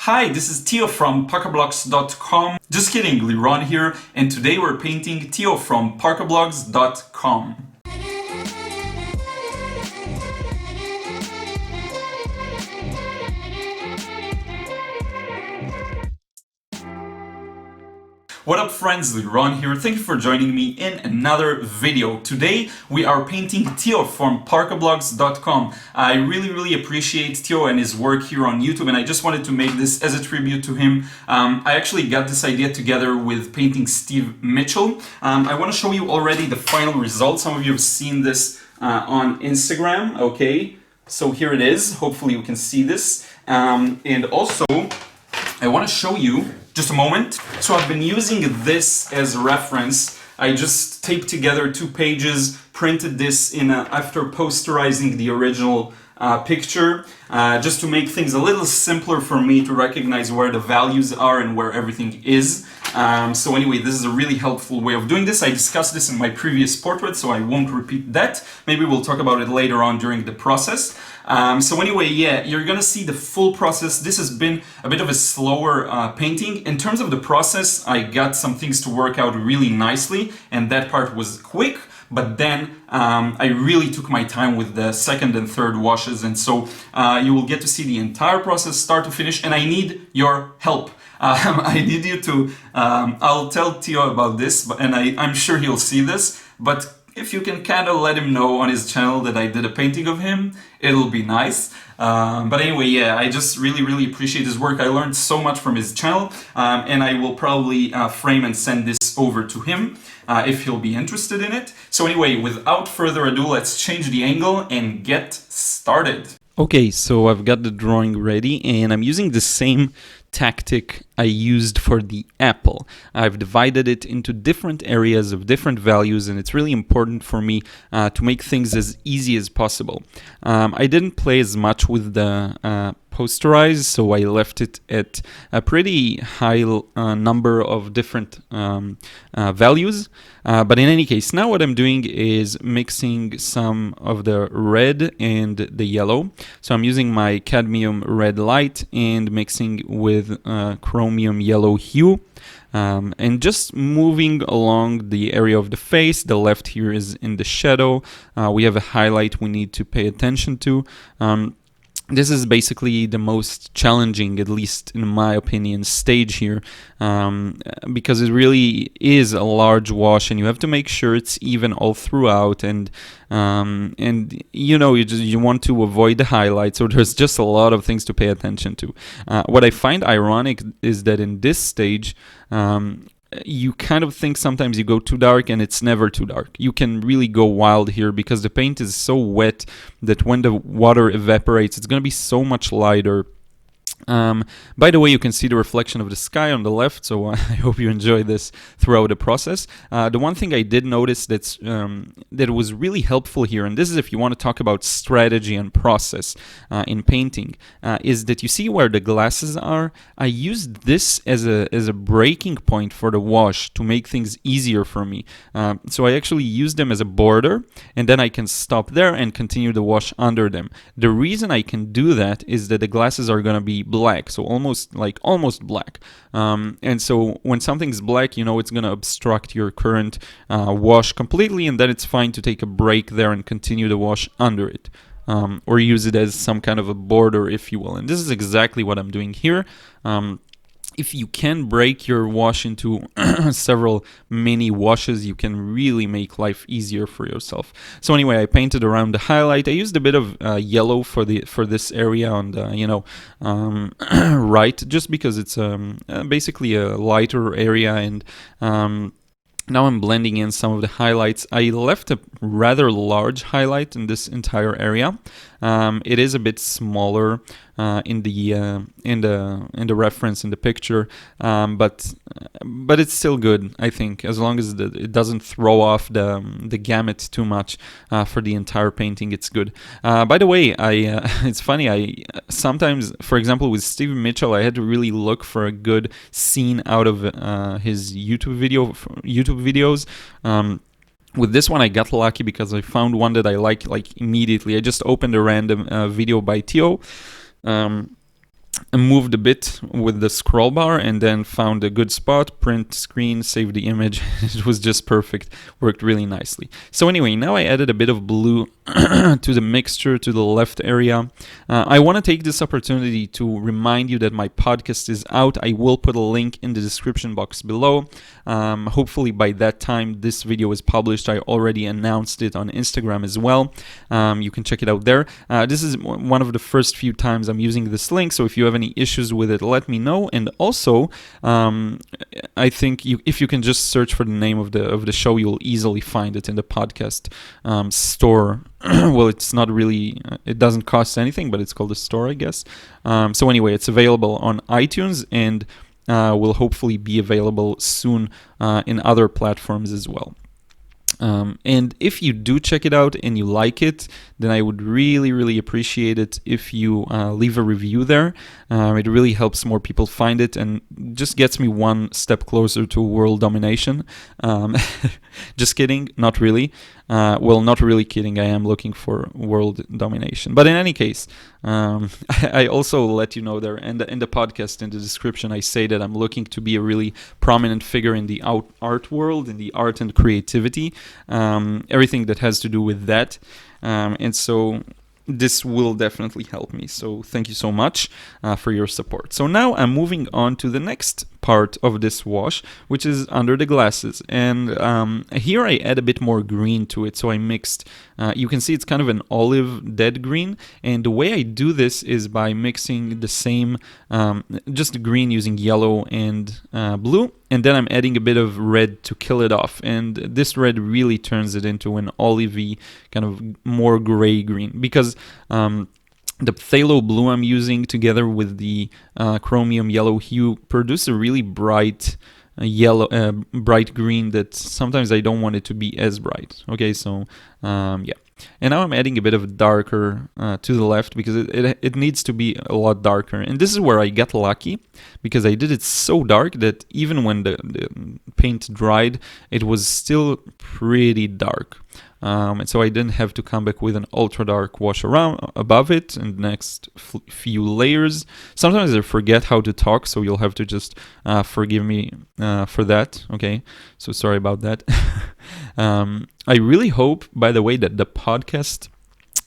Hi, this is Teoh from Parkablogs.com. Just kidding, Liron here, and today we're painting Teoh from Parkablogs.com. What up friends, Liron here. Thank you for joining me in another video. Today we are painting Teoh from Parkablogs.com. I really appreciate Teoh and his work here on YouTube, and I just wanted to make this as a tribute to him. I actually got this idea together with painting Steve Mitchell. I want to show you already the final result. Some of you have seen this on Instagram, okay? So here it is. Hopefully you can see this. And also, I want to show you, just a moment. So I've been using this as a reference. I just taped together 2 pages, printed this in after posterizing the original picture, just to make things a little simpler for me to recognize where the values are and where everything is. So anyway, this is a really helpful way of doing this. I discussed this in my previous portrait, so I won't repeat that. Maybe we'll talk about it later on during the process. So anyway, yeah, you're gonna see the full process. This has been a bit of a slower painting. In terms of the process, I got some things to work out really nicely, and that part was quick. But then I really took my time with the second and third washes, and so you will get to see the entire process start to finish, and I need your help. I need you to, I'll tell Teoh about this, and I'm sure he'll see this, but if you can kind of let him know on his channel that I did a painting of him, it'll be nice. But anyway, yeah, I just really appreciate his work. I learned so much from his channel, and I will probably frame and send this over to him if he'll be interested in it. So anyway, without further ado, let's change the angle and get started. Okay, so I've got the drawing ready, and I'm using the same tactic I used for the apple. I've divided it into different areas of different values, and it's really important for me to make things as easy as possible. I didn't play as much with the posterize, so I left it at a pretty high number of different values. But in any case, now what I'm doing is mixing some of the red and the yellow. So I'm using my Cadmium Red Light and mixing with Chromium Yellow Hue. And just moving along the area of the face. The left here is in the shadow. We have a highlight we need to pay attention to. This is basically the most challenging, at least in my opinion, stage here, because it really is a large wash, and you have to make sure it's even all throughout, and you know, you want to avoid the highlights, so there's just a lot of things to pay attention to. What I find ironic is that in this stage, you kind of think sometimes you go too dark, and it's never too dark. You can really go wild here because the paint is so wet that when the water evaporates, it's going to be so much lighter. By the way, you can see the reflection of the sky on the left, so I hope you enjoy this throughout the process. The one thing I did notice that was really helpful here, and this is if you want to talk about strategy and process in painting, is that you see where the glasses are. I used this as a breaking point for the wash to make things easier for me. So I actually used them as a border, and then I can stop there and continue the wash under them. The reason I can do that is that the glasses are going to be black, so almost black, and so when something's black, you know it's going to obstruct your current wash completely, and then it's fine to take a break there and continue the wash under it, or use it as some kind of a border, if you will. And this is exactly what I'm doing here. If you can break your wash into several mini washes, you can really make life easier for yourself. So anyway, I painted around the highlight. I used a bit of yellow for this area on the right, just because it's basically a lighter area, and now I'm blending in some of the highlights. I left a rather large highlight in this entire area. It is a bit smaller in the reference in the picture, but it's still good, I think, as long as it doesn't throw off the gamut too much for the entire painting. It's good. By the way, it's funny. I sometimes, for example, with Steve Mitchell, I had to really look for a good scene out of his YouTube videos. With this one, I got lucky because I found one that I like immediately. I just opened a random video by Teoh. moved a bit with the scroll bar and then found a good spot, print screen, save the image. It was just perfect, worked really nicely. So anyway, now I added a bit of blue to the mixture to the left area. I want to take this opportunity to remind you that my podcast is out. I will put a link in the description box below. Hopefully by that time this video is published. I already announced it on Instagram as well. You can check it out there. This is one of the first few times I'm using this link, so if you have any issues with it, let me know. And also, I think if you can just search for the name of the show, you'll easily find it in the podcast store. Well, it's not really, it doesn't cost anything, but it's called a store, I guess. So anyway, it's available on iTunes and will hopefully be available soon in other platforms as well. And if you do check it out and you like it, then I would really, really appreciate it if you leave a review there. It really helps more people find it and just gets me one step closer to world domination. Just kidding, not really. Well, not really kidding. I am looking for world domination. But in any case, I also let you know there in the podcast, in the description, I say that I'm looking to be a really prominent figure in the art world, in the art and creativity, everything that has to do with that. And so this will definitely help me. So thank you so much for your support. So now I'm moving on to the next part of this wash, which is under the glasses. And here I add a bit more green to it. So I mixed, you can see it's kind of an olive dead green. And the way I do this is by mixing the same, just green using yellow and blue. And then I'm adding a bit of red to kill it off. And this red really turns it into an olivey, kind of more gray green. Because the Phthalo Blue I'm using together with the Chromium Yellow Hue produce a really bright bright green that sometimes I don't want it to be as bright. Okay, so yeah. And now I'm adding a bit of darker to the left because it needs to be a lot darker. And this is where I got lucky because I did it so dark that even when the paint dried, it was still pretty dark. And so I didn't have to come back with an ultra dark wash around above it and next few layers. Sometimes I forget how to talk, so you'll have to just forgive me for that. Okay, so sorry about that. I really hope, by the way, that the podcast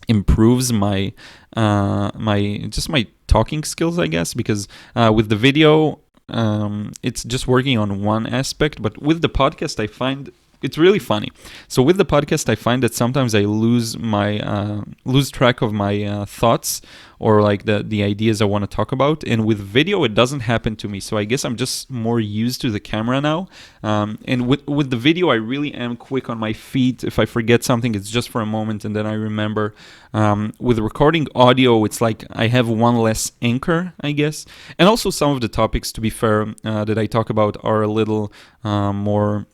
improves my my talking skills, I guess, because with the video it's just working on one aspect, but with the podcast I find it's really funny. So with the podcast, I find that sometimes I lose track of my thoughts or like the ideas I want to talk about. And with video, it doesn't happen to me. So I guess I'm just more used to the camera now. And with the video, I really am quick on my feet. If I forget something, it's just for a moment and then I remember. With recording audio, it's like I have one less anchor, I guess. And also some of the topics, to be fair, that I talk about are a little more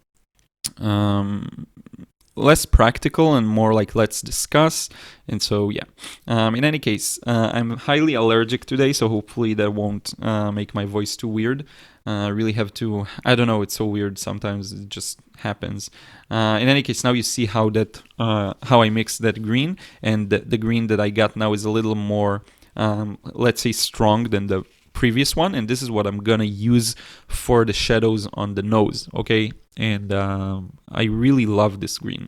less practical and more like let's discuss. And so yeah, in any case, I'm highly allergic today, so hopefully that won't make my voice too weird. I really have to, I don't know, it's so weird sometimes, it just happens. In any case, now you see how that how I mix that green, and the green that I got now is a little more let's say strong than the previous one, and this is what I'm gonna use for the shadows on the nose. Okay, and I really love this green.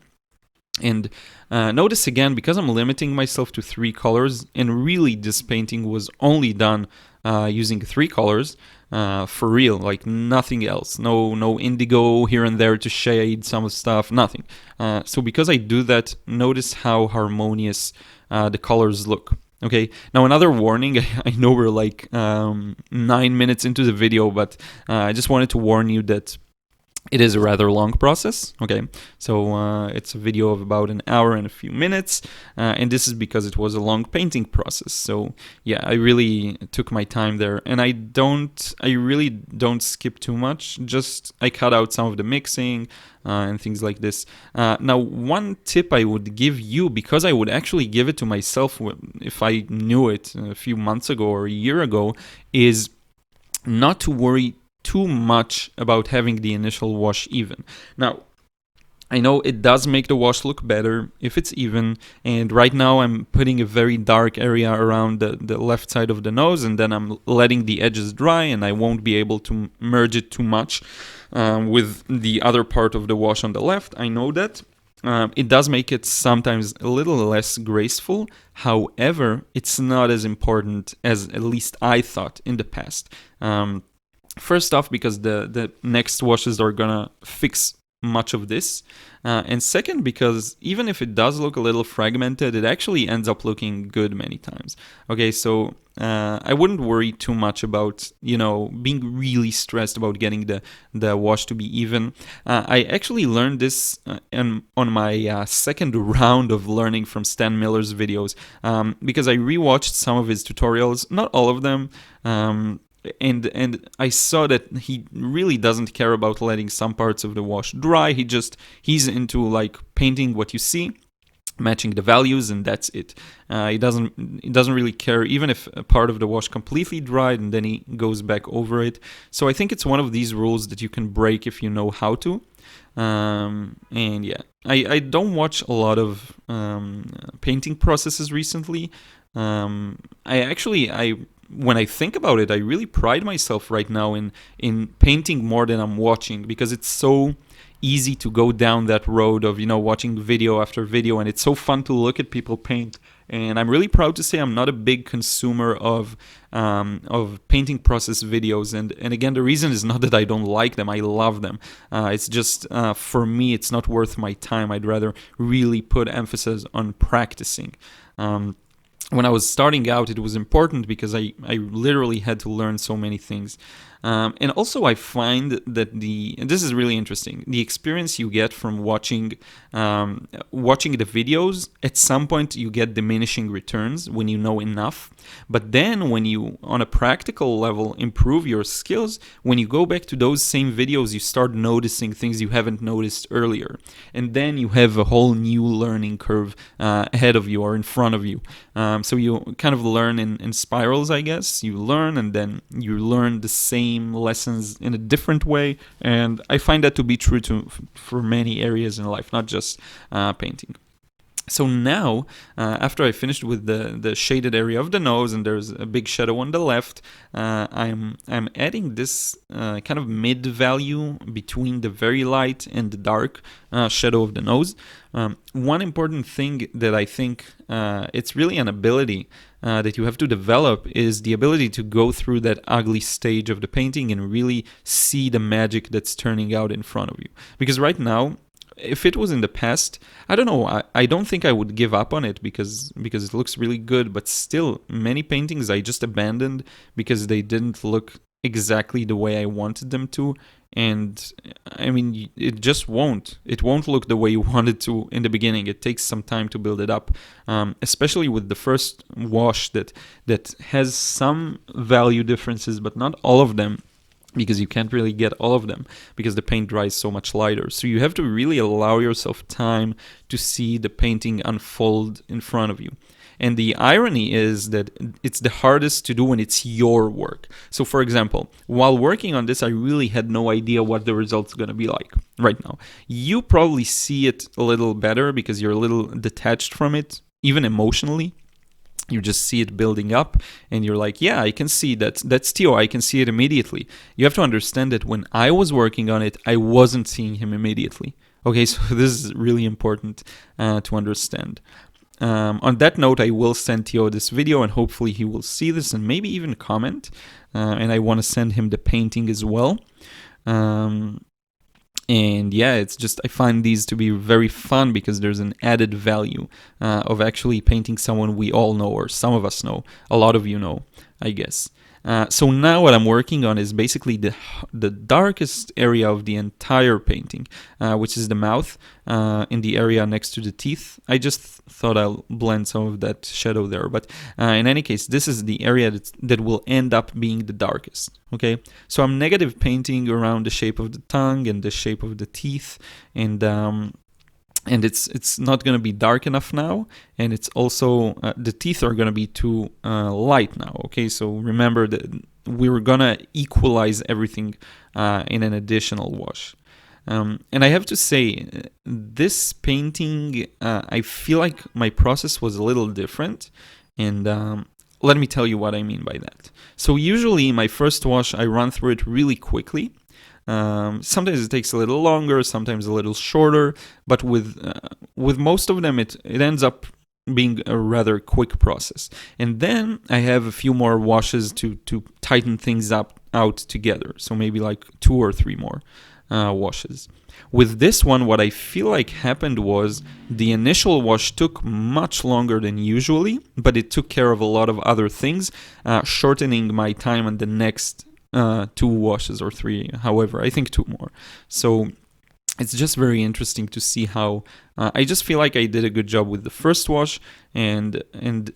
And notice again, because I'm limiting myself to 3 colors, and really this painting was only done using 3 colors for real, like nothing else. No indigo here and there to shade some stuff, nothing. So because I do that, notice how harmonious the colors look. Okay, now another warning, I know we're like 9 minutes into the video, but I just wanted to warn you that it is a rather long process. Okay, so it's a video of about an hour and a few minutes, and this is because it was a long painting process. So yeah, I really took my time there, and I really don't skip too much. Just I cut out some of the mixing and things like this. Now, one tip I would give you, because I would actually give it to myself if I knew it a few months ago or a year ago, is not to worry too much about having the initial wash even. Now, I know it does make the wash look better if it's even, and right now I'm putting a very dark area around the left side of the nose, and then I'm letting the edges dry, and I won't be able to merge it too much with the other part of the wash on the left. I know that. It does make it sometimes a little less graceful. However, it's not as important as at least I thought in the past. First off, because the next washes are gonna fix much of this, and second, because even if it does look a little fragmented, it actually ends up looking good many times. Okay, so I wouldn't worry too much about being really stressed about getting the wash to be even. I actually learned this on my second round of learning from Stan Miller's videos, because I rewatched some of his tutorials, not all of them. And I saw that he really doesn't care about letting some parts of the wash dry. He's into like painting what you see, matching the values, and that's it. He doesn't really care even if a part of the wash completely dried and then he goes back over it. So I think it's one of these rules that you can break if you know how to. And yeah, I don't watch a lot of painting processes recently. When I think about it, I really pride myself right now in painting more than I'm watching, because it's so easy to go down that road of watching video after video, and it's so fun to look at people paint. And I'm really proud to say I'm not a big consumer of painting process videos. And again, the reason is not that I don't like them. I love them. It's just, for me, it's not worth my time. I'd rather really put emphasis on practicing. When I was starting out, it was important because I literally had to learn so many things. And also I find that and this is really interesting, the experience you get from watching the videos, at some point you get diminishing returns when you know enough. But then when you, on a practical level, improve your skills, when you go back to those same videos, you start noticing things you haven't noticed earlier. And then you have a whole new learning curve ahead of you or in front of you. So you kind of learn in spirals, I guess. You learn and then you learn the same lessons in a different way. And I find that to be true for many areas in life, not just painting. So now, after I finished with the shaded area of the nose, and there's a big shadow on the left, I'm adding this kind of mid value between the very light and the dark shadow of the nose. One important thing that I think it's really an ability that you have to develop is the ability to go through that ugly stage of the painting and really see the magic that's turning out in front of you. Because right now, if it was in the past, I don't know, I don't think I would give up on it because it looks really good, but still, many paintings I just abandoned because they didn't look exactly the way I wanted them to. And I mean, it just won't. It won't look the way you want it to in the beginning. It takes some time to build it up, especially with the first wash that has some value differences, but not all of them, because you can't really get all of them because the paint dries so much lighter. So you have to really allow yourself time to see the painting unfold in front of you. And the irony is that it's the hardest to do when it's your work. So for example, while working on this, I really had no idea what the result's going to be like right now. You probably see it a little better because you're a little detached from it, even emotionally. You just see it building up and you're like, yeah, I can see that's Teoh. I can see it immediately. You have to understand that when I was working on it, I wasn't seeing him immediately. Okay, so this is really important to understand. On that note, I will send Teoh this video and hopefully he will see this and maybe even comment. And I want to send him the painting as well. And yeah, it's just, I find these to be very fun because there's an added value of actually painting someone we all know, or some of us know, a lot of you know, I guess. So now what I'm working on is basically the darkest area of the entire painting, which is the mouth, in the area next to the teeth. I just thought I'll blend some of that shadow there, but in any case, this is the area that will end up being the darkest. Okay, so I'm negative painting around the shape of the tongue and the shape of the teeth, and it's not going to be dark enough now, and it's also the teeth are going to be too light now. Okay, so remember that we were going to equalize everything in an additional wash. And I have to say, this painting, I feel like my process was a little different. And let me tell you what I mean by that. So usually my first wash, I run through it really quickly. Sometimes it takes a little longer, sometimes a little shorter, but with most of them, it ends up being a rather quick process. And then I have a few more washes to tighten things out together. So maybe like 2 or 3 more washes. With this one, what I feel like happened was the initial wash took much longer than usually, but it took care of a lot of other things, shortening my time on the next 2 washes or 3, however, I think 2 more. So it's just very interesting to see how I just feel like I did a good job with the first wash, and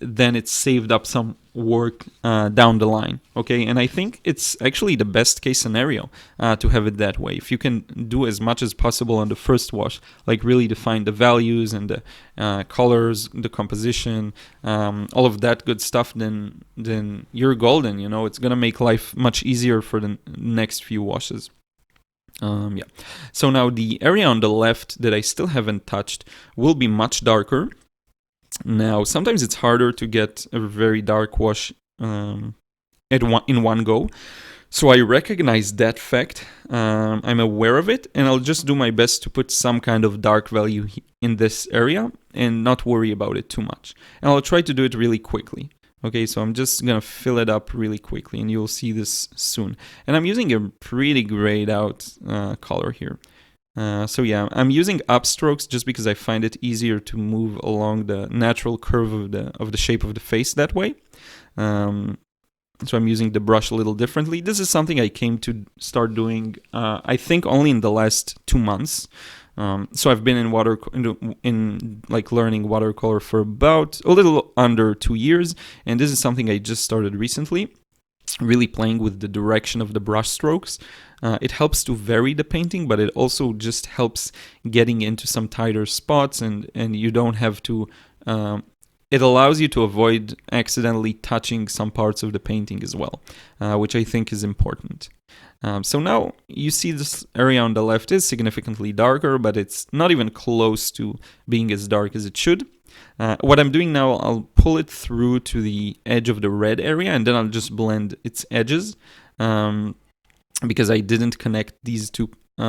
then it saved up some work down the line. Okay, and I think it's actually the best case scenario to have it that way. If you can do as much as possible on the first wash, like really define the values and the colors, the composition, all of that good stuff, then you're golden. You know, it's gonna make life much easier for the next few washes. Yeah. So now the area on the left that I still haven't touched will be much darker. Now, sometimes it's harder to get a very dark wash in one go. So I recognize that fact. I'm aware of it, and I'll just do my best to put some kind of dark value in this area and not worry about it too much. And I'll try to do it really quickly. Okay, so I'm just gonna fill it up really quickly, and you'll see this soon. And I'm using a pretty grayed out color here. So yeah, I'm using upstrokes just because I find it easier to move along the natural curve of the shape of the face that way. So I'm using the brush a little differently. This is something I came to start doing, I think, only in the last 2 months. So I've been in like learning watercolor for about a little under 2 years, and this is something I just started recently, really playing with the direction of the brush strokes. It helps to vary the painting, but it also just helps getting into some tighter spots, and you don't have to it allows you to avoid accidentally touching some parts of the painting as well, which I think is important. So now you see this area on the left is significantly darker, but it's not even close to being as dark as it should. What I'm doing now, I'll pull it through to the edge of the red area, and then I'll just blend its edges, because I didn't connect these two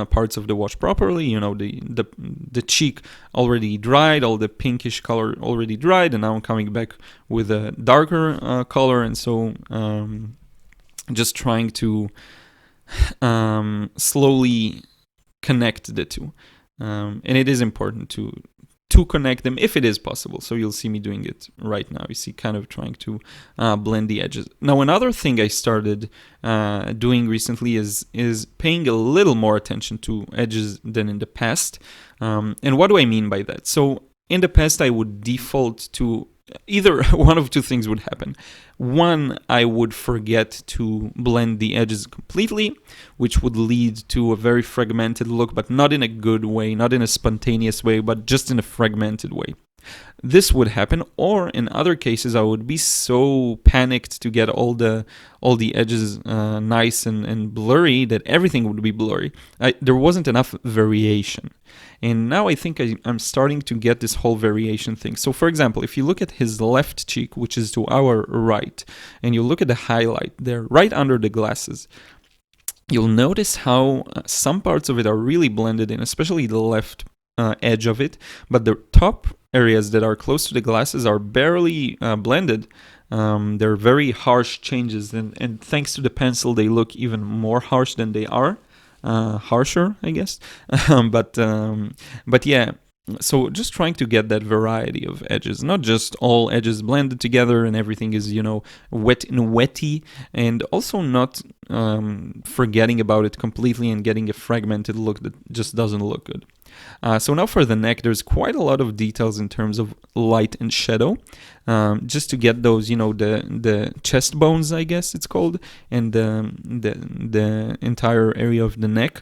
parts of the wash properly. You know, the cheek already dried, all the pinkish color already dried, and now I'm coming back with a darker color, and so just trying to slowly connect the two, and it is important to connect them if it is possible. So you'll see me doing it right now. You see, kind of trying to blend the edges. Now, another thing I started doing recently is paying a little more attention to edges than in the past. And what do I mean by that? So in the past, I would default to either one of two things would happen. One, I would forget to blend the edges completely, which would lead to a very fragmented look, but not in a good way, not in a spontaneous way, but just in a fragmented way. This would happen, or in other cases, I would be so panicked to get all the edges nice and blurry that everything would be blurry. There wasn't enough variation. And now I think I'm starting to get this whole variation thing. So for example, if you look at his left cheek, which is to our right, and you look at the highlight there, right under the glasses, you'll notice how some parts of it are really blended in, especially the left edge of it, but the top areas that are close to the glasses are barely blended. They're very harsh changes, and thanks to the pencil, they look even more harsh than they are. Harsher, I guess. But yeah, so just trying to get that variety of edges, not just all edges blended together and everything is, wet and wetty, and also not forgetting about it completely and getting a fragmented look that just doesn't look good. So now for the neck, there's quite a lot of details in terms of light and shadow, just to get those, the chest bones, I guess it's called, and the entire area of the neck.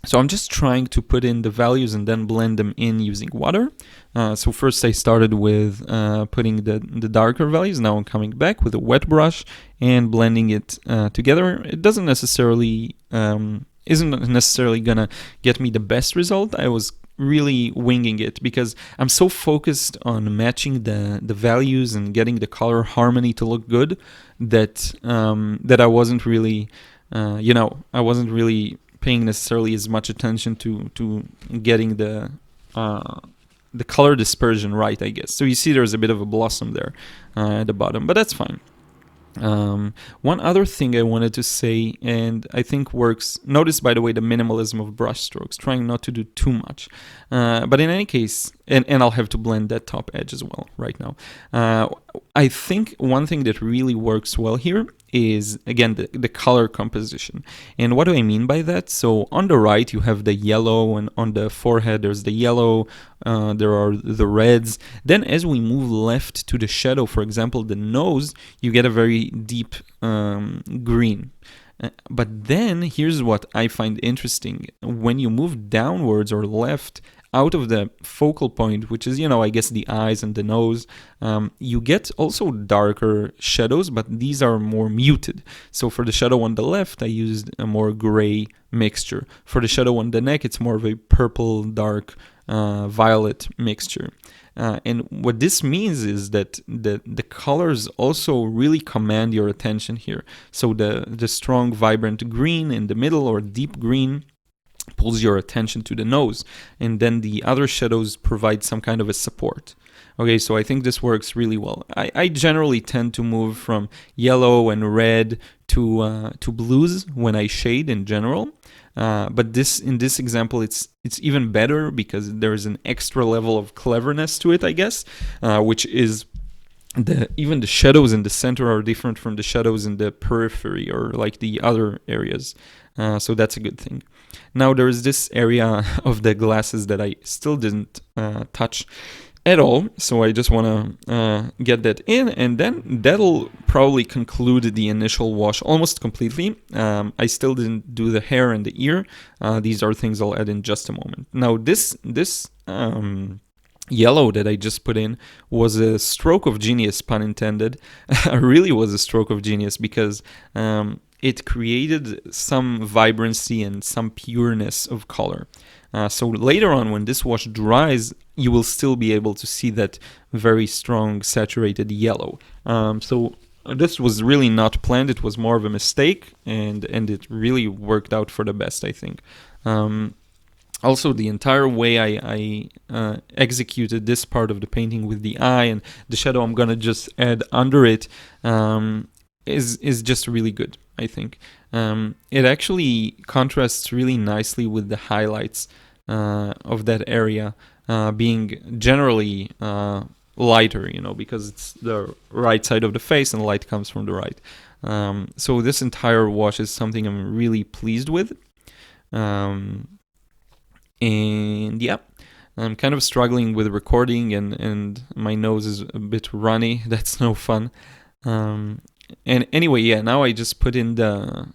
So I'm just trying to put in the values and then blend them in using water. So first I started with putting the darker values. Now I'm coming back with a wet brush and blending it together. It doesn't necessarily isn't necessarily gonna get me the best result. I was really winging it because I'm so focused on matching the values and getting the color harmony to look good that that I wasn't really I wasn't really paying necessarily as much attention to getting the color dispersion right, I guess. So you see there's a bit of a blossom there at the bottom, but that's fine. One other thing I wanted to say, and I think works, notice by the way the minimalism of brush strokes, trying not to do too much. But in any case, and I'll have to blend that top edge as well right now. I think one thing that really works well here is, again, the color composition. And what do I mean by that? So on the right, you have the yellow, and on the forehead, there's the yellow, there are the reds. Then as we move left to the shadow, for example, the nose, you get a very deep green. But then here's what I find interesting. When you move downwards or left out of the focal point, which is, I guess the eyes and the nose, you get also darker shadows, but these are more muted. So for the shadow on the left, I used a more gray mixture. For the shadow on the neck, it's more of a purple, dark, violet mixture. And what this means is that the colors also really command your attention here. So the strong, vibrant green in the middle, or deep green, pulls your attention to the nose, and then the other shadows provide some kind of a support. Okay, so I think this works really well. I generally tend to move from yellow and red to blues when I shade in general. But in this example, it's even better because there is an extra level of cleverness to it, I guess, which is even the shadows in the center are different from the shadows in the periphery or like the other areas. So that's a good thing. Now there's this area of the glasses that I still didn't touch at all, so I just want to get that in, and then that'll probably conclude the initial wash almost completely. I still didn't do the hair and the ear. These are things I'll add in just a moment. Now this yellow that I just put in was a stroke of genius, pun intended. Really was a stroke of genius because it created some vibrancy and some pureness of color. So later on, when this wash dries, you will still be able to see that very strong saturated yellow. So this was really not planned. It was more of a mistake, and it really worked out for the best, I think. Also, the entire way I executed this part of the painting with the eye and the shadow I'm gonna just add under it is just really good, I think. It actually contrasts really nicely with the highlights of that area being generally lighter, because it's the right side of the face and light comes from the right. So this entire wash is something I'm really pleased with. And yeah, I'm kind of struggling with recording and my nose is a bit runny. That's no fun. And anyway, yeah, now I just put in the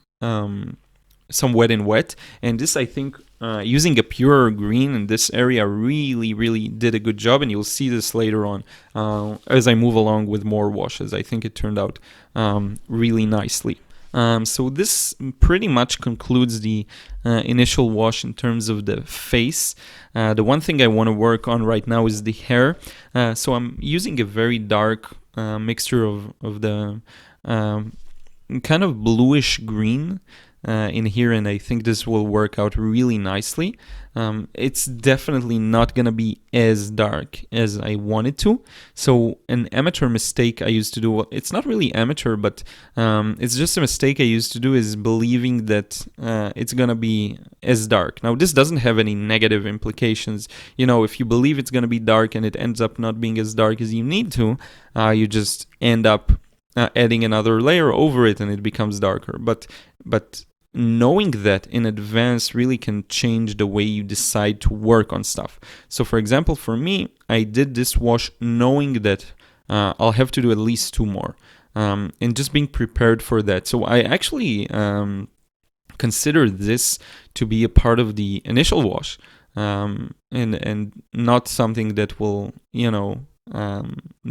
some wet and wet, and this, I think, using a purer green in this area really did a good job, and you'll see this later on as I move along with more washes. I think it turned out really nicely. So this pretty much concludes the initial wash in terms of the face. The one thing I want to work on right now is the hair. So I'm using a very dark mixture of the kind of bluish green in here, and I think this will work out really nicely. It's definitely not gonna be as dark as I want it to. So an amateur mistake I used to do, it's not really amateur, but it's just a mistake I used to do, is believing that it's gonna be as dark. Now this doesn't have any negative implications. If you believe it's gonna be dark and it ends up not being as dark as you need to, you just end up adding another layer over it and it becomes darker. But knowing that in advance really can change the way you decide to work on stuff. So for example, for me, I did this wash knowing that I'll have to do at least 2 more, and just being prepared for that. So I actually consider this to be a part of the initial wash, and not something that will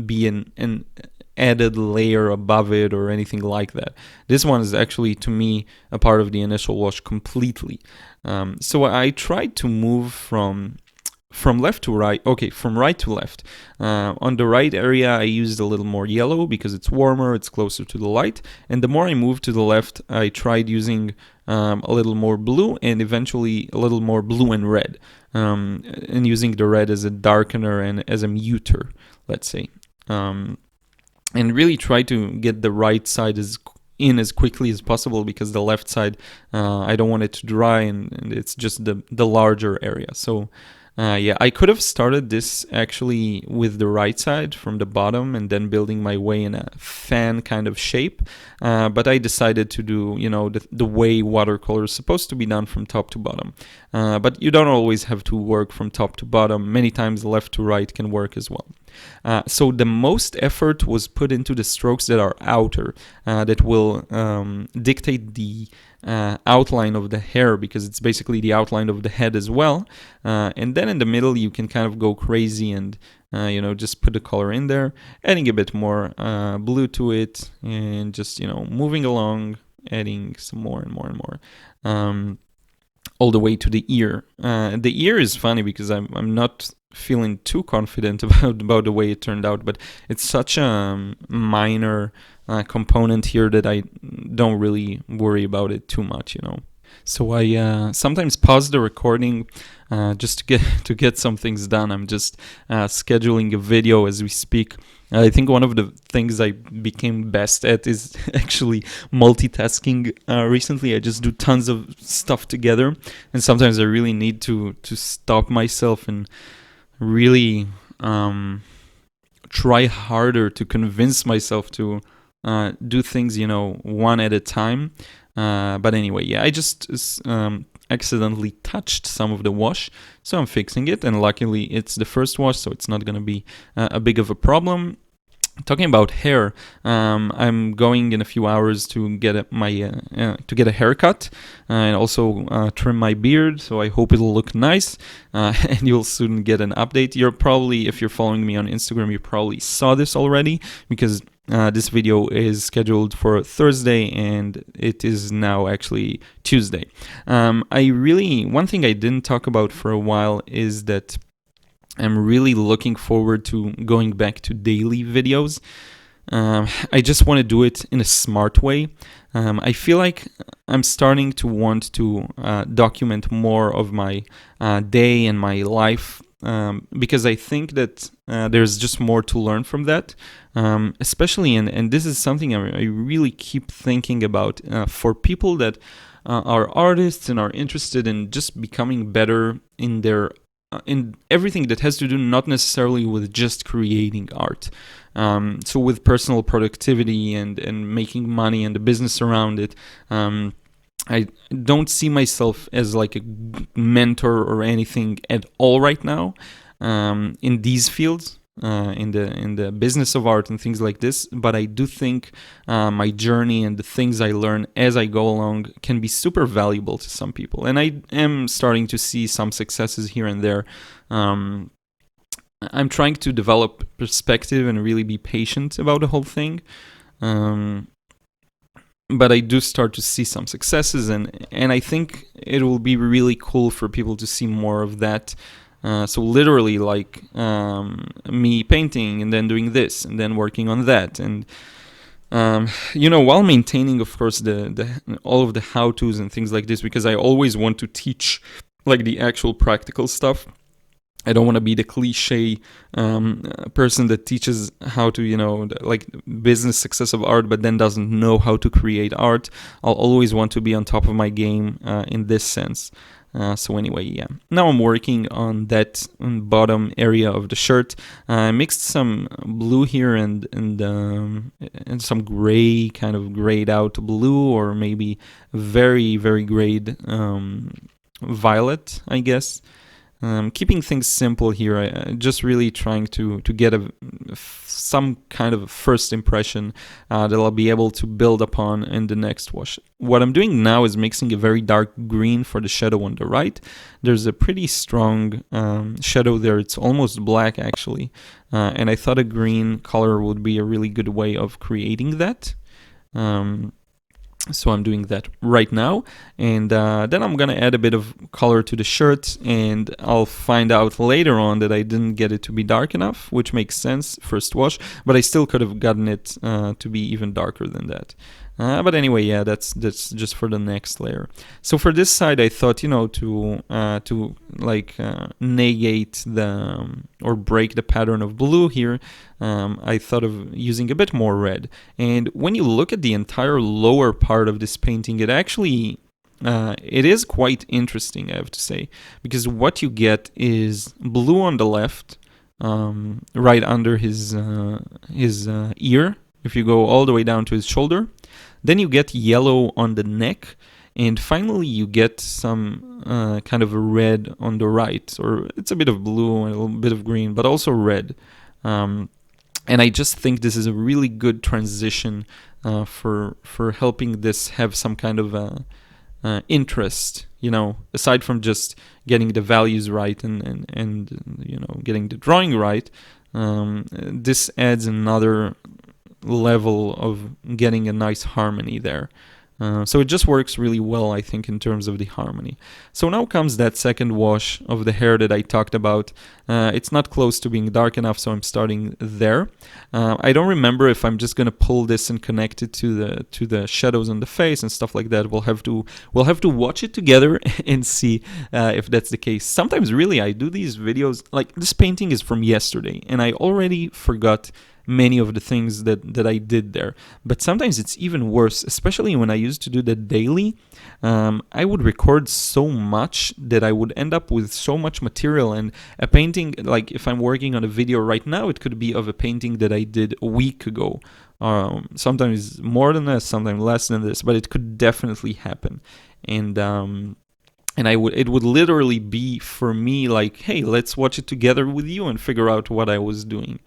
be an added layer above it or anything like that. This one is actually, to me, a part of the initial wash completely. So I tried to move from left to right, from right to left. On the right area, I used a little more yellow because it's warmer, it's closer to the light. And the more I moved to the left, I tried using a little more blue and eventually a little more blue and red. And using the red as a darkener and as a muter, let's say. And really try to get the right side in as quickly as possible, because the left side, I don't want it to dry, and it's just the larger area. So I could have started this actually with the right side from the bottom and then building my way in a fan kind of shape. But I decided to do, the way watercolor is supposed to be done, from top to bottom. But you don't always have to work from top to bottom. Many times left to right can work as well. So the most effort was put into the strokes that are outer, that will dictate the outline of the hair, because it's basically the outline of the head as well. And then in the middle, you can kind of go crazy and just put the color in there, adding a bit more blue to it, and just moving along, adding some more and more and more, all the way to the ear. The ear is funny because I'm not feeling too confident about the way it turned out, but it's such a minor component here that I don't really worry about it too much, So I sometimes pause the recording just to get some things done. I'm just scheduling a video as we speak. I think one of the things I became best at is actually multitasking. Recently, I just do tons of stuff together, and sometimes I really need to stop myself and really try harder to convince myself to do things, one at a time. But anyway, I just accidentally touched some of the wash, so I'm fixing it, and luckily it's the first wash, so it's not going to be a big of a problem. Talking about hair, I'm going in a few hours to get a haircut and also trim my beard. So I hope it'll look nice, and you'll soon get an update. If you're following me on Instagram, you probably saw this already, because this video is scheduled for Thursday and it is now actually Tuesday. One thing I didn't talk about for a while is that I'm really looking forward to going back to daily videos. I just want to do it in a smart way. I feel like I'm starting to want to document more of my day and my life, because I think that there's just more to learn from that, especially, and this is something I really keep thinking about, for people that are artists and are interested in just becoming better in their in everything that has to do not necessarily with just creating art. So with personal productivity and making money and the business around it. I don't see myself as like a mentor or anything at all right now, in these fields, in the business of art and things like this. But I do think my journey and the things I learn as I go along can be super valuable to some people. And I am starting to see some successes here and there. I'm trying to develop perspective and really be patient about the whole thing. But I do start to see some successes, and I think it will be really cool for people to see more of that. So literally, like me painting and then doing this and then working on that, and while maintaining, of course, the all of the how-tos and things like this, because I always want to teach like the actual practical stuff. I don't want to be the cliche person that teaches how to, like business success of art, but then doesn't know how to create art. I'll always want to be on top of my game in this sense. So anyway, yeah. Now I'm working on that bottom area of the shirt. I mixed some blue here and some gray, kind of grayed out blue, or maybe very, very grayed violet, I guess. Keeping things simple here, just really trying to get some kind of first impression that I'll be able to build upon in the next wash. What I'm doing now is mixing a very dark green for the shadow on the right. There's a pretty strong shadow there. It's almost black actually, and I thought a green color would be a really good way of creating that. So I'm doing that right now, and then I'm gonna add a bit of color to the shirt, and I'll find out later on that I didn't get it to be dark enough, which makes sense, first wash, but I still could have gotten it to be even darker than that. But anyway, yeah, that's just for the next layer. So for this side, I thought, to negate or break the pattern of blue here, I thought of using a bit more red. And when you look at the entire lower part of this painting, it actually it is quite interesting, I have to say, because what you get is blue on the left, right under his ear. If you go all the way down to his shoulder. Then you get yellow on the neck, and finally you get some kind of a red on the right, or it's a bit of blue and a little bit of green, but also red. And I just think this is a really good transition for helping this have some kind of interest, aside from just getting the values right and getting the drawing right. This adds another level of getting a nice harmony there. So it just works really well, I think, in terms of the harmony. So now comes that second wash of the hair that I talked about. It's not close to being dark enough, so I'm starting there. I don't remember if I'm just going to pull this and connect it to the shadows on the face and stuff like that. We'll have to watch it together and see if that's the case. Sometimes, really, I do these videos, like this painting is from yesterday, and I already forgot many of the things that I did there. But sometimes it's even worse, especially when I used to do that daily. I would record so much that I would end up with so much material, and a painting, like if I'm working on a video right now, it could be of a painting that I did a week ago. Sometimes more than this, sometimes less than this, but it could definitely happen. And it would literally be for me like, hey, let's watch it together with you and figure out what I was doing.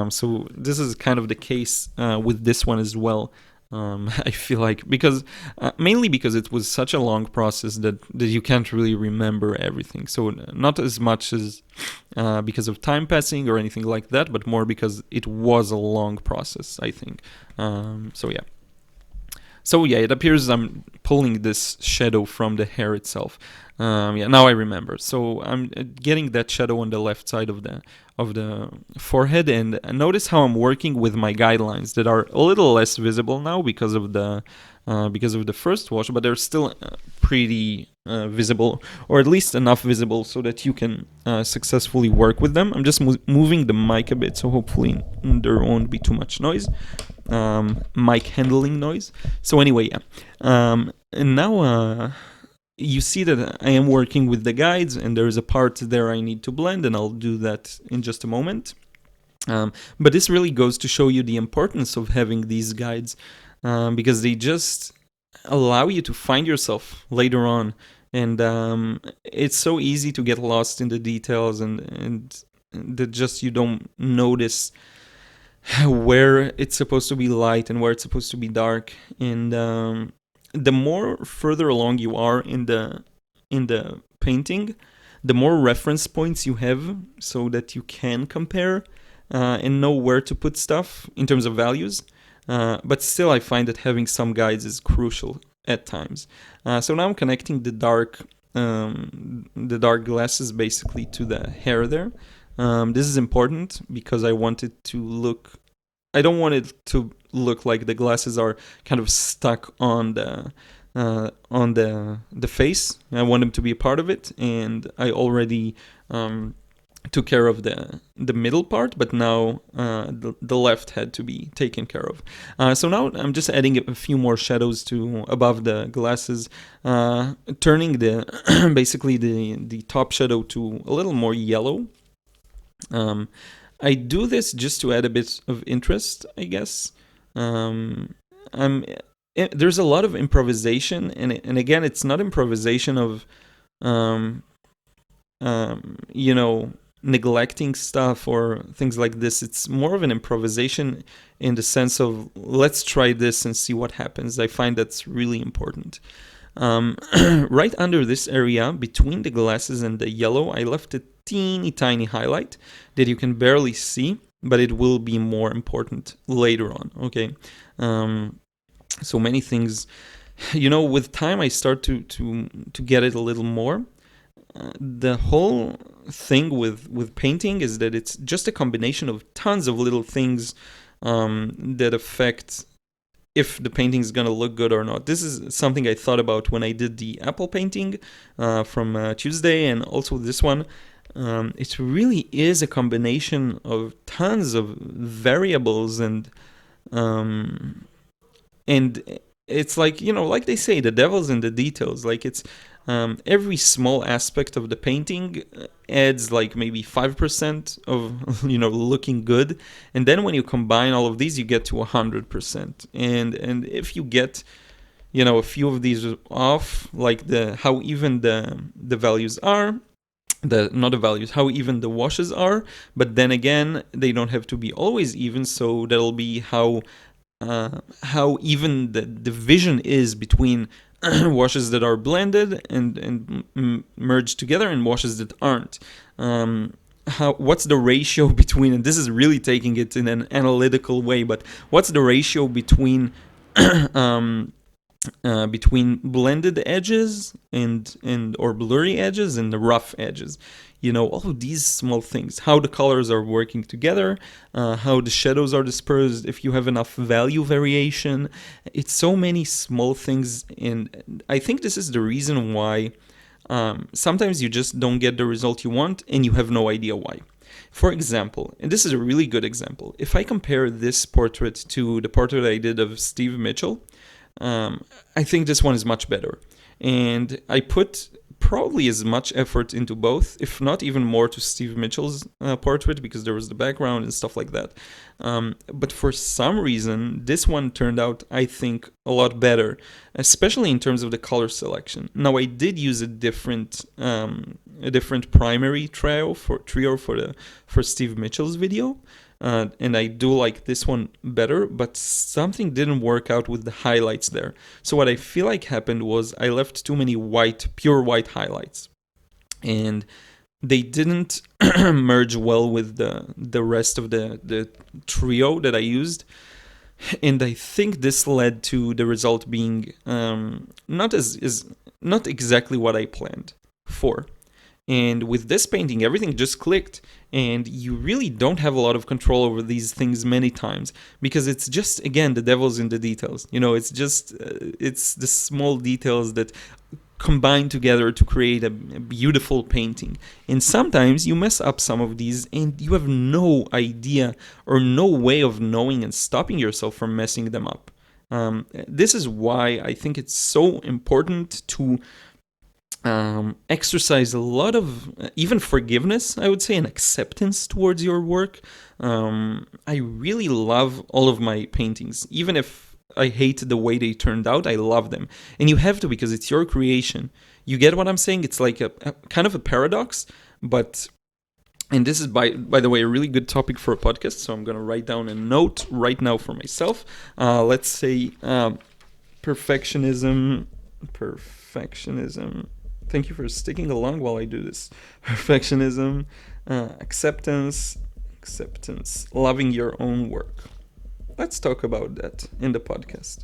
So this is kind of the case with this one as well. I feel like mainly because it was such a long process that you can't really remember everything. So not as much as because of time passing or anything like that, but more because it was a long process, I think. So yeah, it appears I'm pulling this shadow from the hair itself. Now I remember. So I'm getting that shadow on the left side of the forehead, and notice how I'm working with my guidelines that are a little less visible now because of the first wash, but they're still pretty visible, or at least enough visible so that you can successfully work with them. I'm just moving the mic a bit, so hopefully there won't be too much noise. Mic handling noise. So anyway, and now you see that I am working with the guides, and there is a part there I need to blend, and I'll do that in just a moment. But this really goes to show you the importance of having these guides, because they just allow you to find yourself later on, and it's so easy to get lost in the details, and that just you don't notice where it's supposed to be light and where it's supposed to be dark. And the more further along you are in the painting, the more reference points you have so that you can compare and know where to put stuff in terms of values. But still, I find that having some guides is crucial at times. So now I'm connecting the dark glasses basically to the hair there. This is important because I want it to look. I don't want it to look like the glasses are kind of stuck on the face. I want them to be a part of it, and I already took care of the middle part, but now the left had to be taken care of. So now I'm just adding a few more shadows to above the glasses, turning basically the top shadow to a little more yellow. I do this just to add a bit of interest, I guess. There's a lot of improvisation, and again, it's not improvisation of neglecting stuff or things like this. It's more of an improvisation in the sense of let's try this and see what happens. I find that's really important. Right under this area between the glasses and the yellow, I left a teeny tiny highlight that you can barely see, but it will be more important later on. Okay, so many things, with time I start to get it a little more. The whole thing with painting is that it's just a combination of tons of little things that affect if the painting is going to look good or not. This is something I thought about when I did the apple painting from Tuesday, and also this one. It really is a combination of tons of variables, and it's like, like they say, the devil's in the details. Like it's every small aspect of the painting adds like maybe 5% of looking good, and then when you combine all of these you get to 100%. And if you get a few of these off, like how even the values are, how even the washes are, but then again they don't have to be always even, so that'll be how even the division is between washes that are blended and merged together and washes that aren't. What's the ratio between, and this is really taking it in an analytical way, but what's the ratio between between blended edges and or blurry edges and the rough edges? All of these small things, how the colors are working together, how the shadows are dispersed, if you have enough value variation. It's so many small things, and I think this is the reason why sometimes you just don't get the result you want and you have no idea why. For example, and this is a really good example, if I compare this portrait to the portrait I did of Steve Mitchell, I think this one is much better. And I put probably as much effort into both, if not even more, to Steve Mitchell's portrait, because there was the background and stuff like that. But for some reason, this one turned out, I think, a lot better, especially in terms of the color selection. Now, I did use a different primary trio for Steve Mitchell's video. And I do like this one better, but something didn't work out with the highlights there. So what I feel like happened was I left too many pure white highlights, and they didn't merge well with the rest of the trio that I used. And I think this led to the result being not exactly what I planned for. And with this painting, everything just clicked, and you really don't have a lot of control over these things many times, because it's just, again, the devil's in the details. It's just, it's the small details that combine together to create a beautiful painting. And sometimes you mess up some of these and you have no idea or no way of knowing and stopping yourself from messing them up. This is why I think it's so important to exercise a lot of even forgiveness, I would say, and acceptance towards your work. I really love all of my paintings. Even if I hate the way they turned out, I love them. And you have to, because it's your creation. You get what I'm saying? It's like a kind of a paradox, but... And this is, by the way, a really good topic for a podcast, so I'm going to write down a note right now for myself. Let's say perfectionism. Thank you for sticking along while I do this. Perfectionism, acceptance, loving your own work. Let's talk about that in the podcast.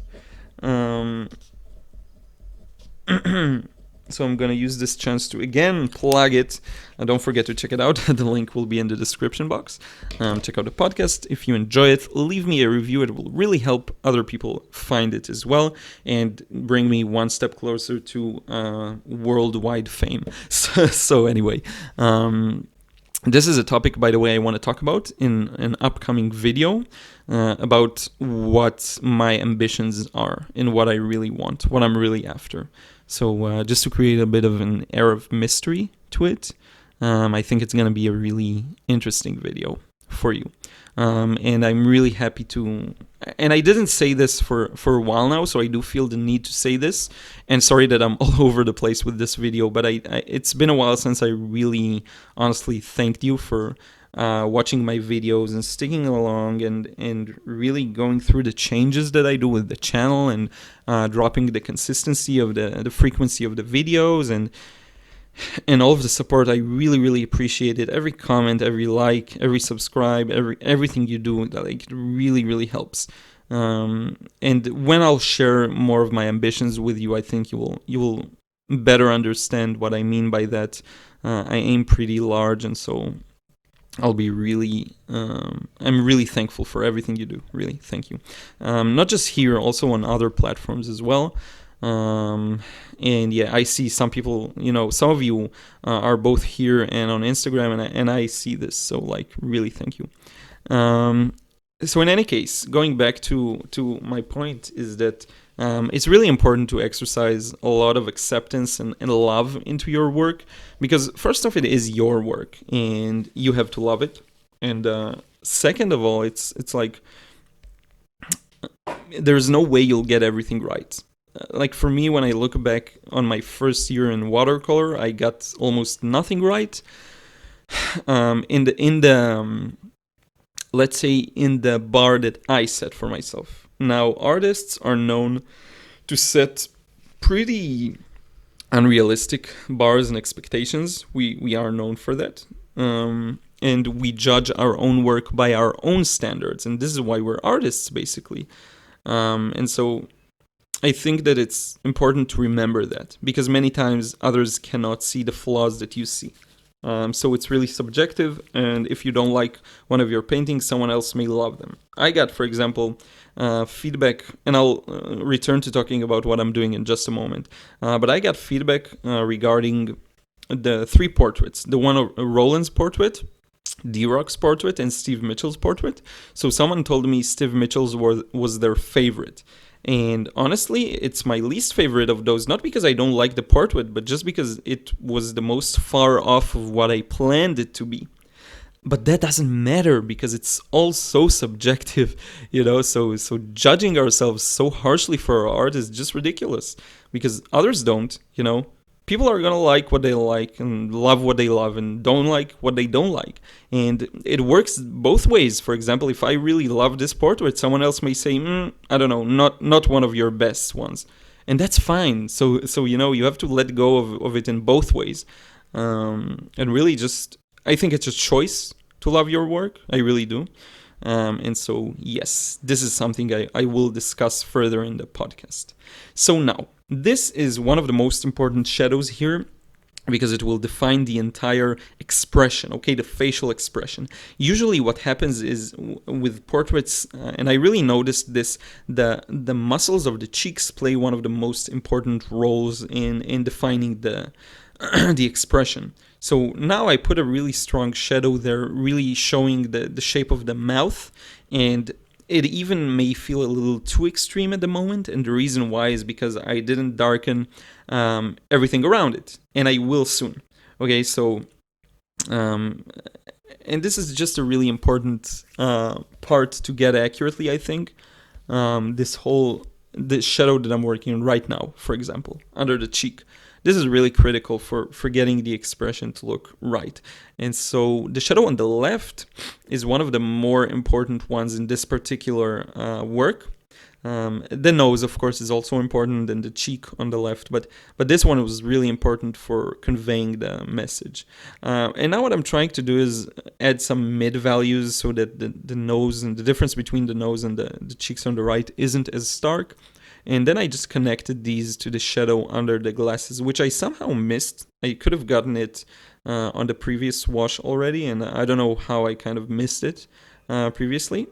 So I'm going to use this chance to, again, plug it. Don't forget to check it out. The link will be in the description box. Check out the podcast. If you enjoy it, leave me a review. It will really help other people find it as well and bring me one step closer to worldwide fame. So anyway, this is a topic, by the way, I want to talk about in an upcoming video about what my ambitions are and what I really want, what I'm really after. So just to create a bit of an air of mystery to it, I think it's going to be a really interesting video for you. And I'm really happy to, and I didn't say this for a while now, so I do feel the need to say this, and sorry that I'm all over the place with this video, but it's been a while since I really honestly thanked you for watching my videos and sticking along and really going through the changes that I do with the channel and dropping the consistency of the frequency of the videos and all of the support. I really, really appreciate it. Every comment, every like, every subscribe, everything you do, like, it really, really helps. And when I'll share more of my ambitions with you, I think you will better understand what I mean by that. I aim pretty large, and so I'll be really, I'm really thankful for everything you do. Really, thank you. Not just here, also on other platforms as well. And yeah, I see some people, some of you are both here and on Instagram, and I see this, so like, really thank you. So in any case, going back to my point is that it's really important to exercise a lot of acceptance and love into your work, because first off, it is your work and you have to love it, and second of all, it's like there's no way you'll get everything right. Like for me, when I look back on my first year in watercolor, I got almost nothing right. In the let's say in the bar that I set for myself. Now, artists are known to set pretty unrealistic bars and expectations. We are known for that. And we judge our own work by our own standards, and this is why we're artists, basically. And so I think that it's important to remember that, because many times others cannot see the flaws that you see. So it's really subjective, and if you don't like one of your paintings, someone else may love them. I got, for example, feedback, and I'll return to talking about what I'm doing in just a moment, but I got feedback regarding the three portraits, the one of Roland's portrait, D-Rock's portrait, and Steve Mitchell's portrait. So someone told me Steve Mitchell's was their favorite. And honestly, it's my least favorite of those, not because I don't like the portrait, but just because it was the most far off of what I planned it to be. But that doesn't matter, because it's all so subjective, so judging ourselves so harshly for our art is just ridiculous, because others don't, People are gonna like what they like and love what they love and don't like what they don't like. And it works both ways. For example, if I really love this portrait, someone else may say, I don't know, not one of your best ones. And that's fine. So you have to let go of it in both ways. And really just, I think it's a choice to love your work. I really do. And so, yes, this is something I will discuss further in the podcast. So now, this is one of the most important shadows here, because it will define the entire expression, okay, the facial expression. Usually what happens is with portraits, and I really noticed this, the muscles of the cheeks play one of the most important roles in defining the the expression. So now I put a really strong shadow there, really showing the shape of the mouth, and it even may feel a little too extreme at the moment, and the reason why is because I didn't darken everything around it, and I will soon. Okay, so, and this is just a really important part to get accurately, I think. This shadow that I'm working on right now, for example, under the cheek. This is really critical for getting the expression to look right. And so the shadow on the left is one of the more important ones in this particular work. The nose, of course, is also important, and the cheek on the left, but this one was really important for conveying the message. And now what I'm trying to do is add some mid values so that the nose and the difference between the nose and the cheeks on the right isn't as stark. And then I just connected these to the shadow under the glasses, which I somehow missed. I could have gotten it on the previous wash already, and I don't know how I kind of missed it previously.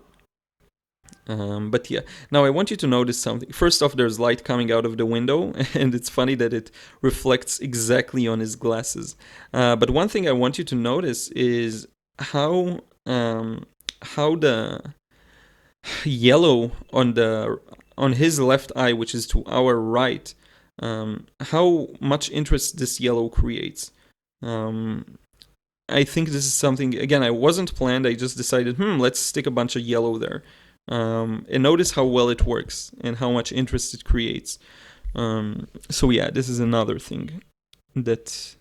But yeah, now I want you to notice something. First off, there's light coming out of the window, and it's funny that it reflects exactly on his glasses. But one thing I want you to notice is how the yellow on his left eye, which is to our right, how much interest this yellow creates. I think this is something, again, I wasn't planned. I just decided, let's stick a bunch of yellow there. And notice how well it works and how much interest it creates. So yeah, this is another thing that,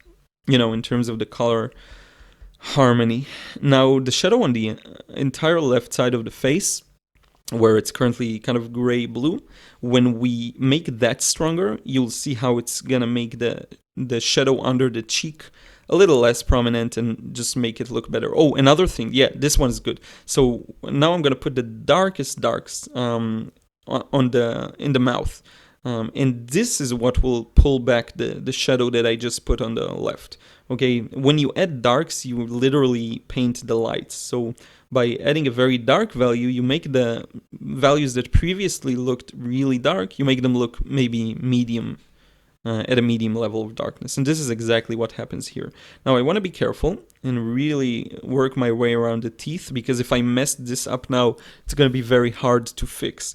in terms of the color harmony. Now, the shadow on the entire left side of the face, where it's currently kind of gray-blue, when we make that stronger, you'll see how it's gonna make the shadow under the cheek a little less prominent and just make it look better. Oh, another thing, yeah, this one is good. So now I'm gonna put the darkest darks in the mouth. And this is what will pull back the shadow that I just put on the left. Okay, when you add darks, you literally paint the lights. So by adding a very dark value, you make the values that previously looked really dark, you make them look maybe medium, at a medium level of darkness. And this is exactly what happens here. Now I want to be careful and really work my way around the teeth, because if I mess this up now, it's going to be very hard to fix.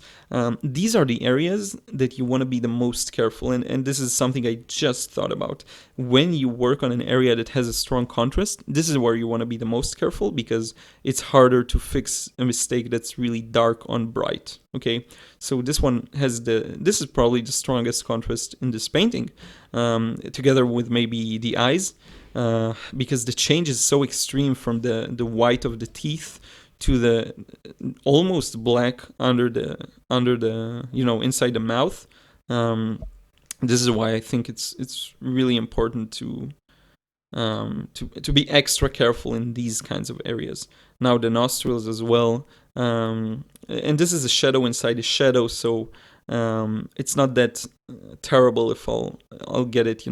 These are the areas that you want to be the most careful, and this is something I just thought about. When you work on an area that has a strong contrast, this is where you want to be the most careful, because it's harder to fix a mistake that's really dark on bright. Okay, so this one has this is probably the strongest contrast in this painting, together with maybe the eyes, because the change is so extreme from the white of the teeth to the almost black under the inside the mouth. This is why I think it's really important to be extra careful in these kinds of areas. Now the nostrils as well, and this is a shadow inside a shadow, so it's not that terrible if I'll get it,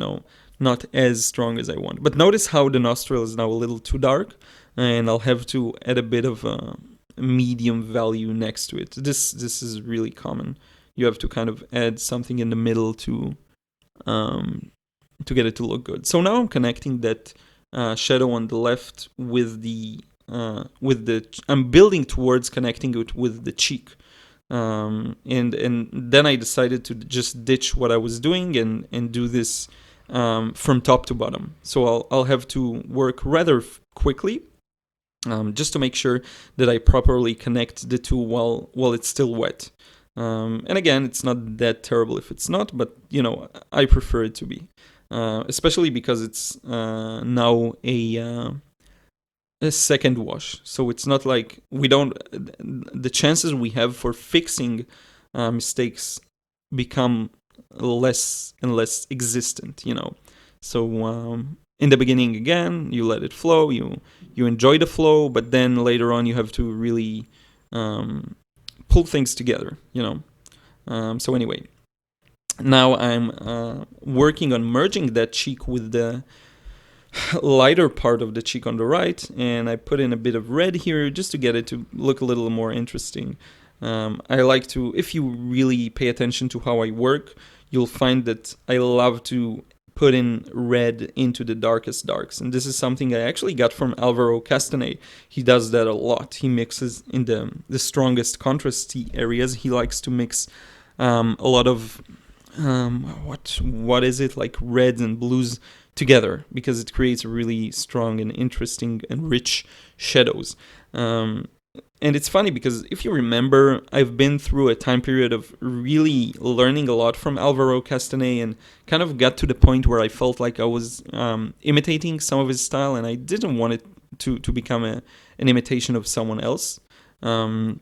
not as strong as I want. But notice how the nostril is now a little too dark, and I'll have to add a bit of a medium value next to it. This is really common. You have to kind of add something in the middle to get it to look good. So now I'm connecting that shadow on the left with I'm building towards connecting it with the cheek. And then I decided to just ditch what I was doing and do this from top to bottom. So I'll have to work rather quickly, just to make sure that I properly connect the two while it's still wet. And again, it's not that terrible if it's not, but I prefer it to be, especially because it's now a second wash. So it's not like the chances we have for fixing mistakes become less and less existent, So in the beginning, again, you let it flow, you enjoy the flow, but then later on you have to really pull things together, So anyway, now I'm working on merging that cheek with the lighter part of the cheek on the right, and I put in a bit of red here just to get it to look a little more interesting. I like to, if you really pay attention to how I work, you'll find that I love to put in red into the darkest darks, and this is something I actually got from Alvaro Castanet. He does that a lot. He mixes in the strongest contrasty areas. He likes to mix a lot of what is it, like reds and blues together, because it creates really strong and interesting and rich shadows. And it's funny because if you remember, I've been through a time period of really learning a lot from Alvaro Castanet and kind of got to the point where I felt like I was imitating some of his style, and I didn't want it to become an imitation of someone else. And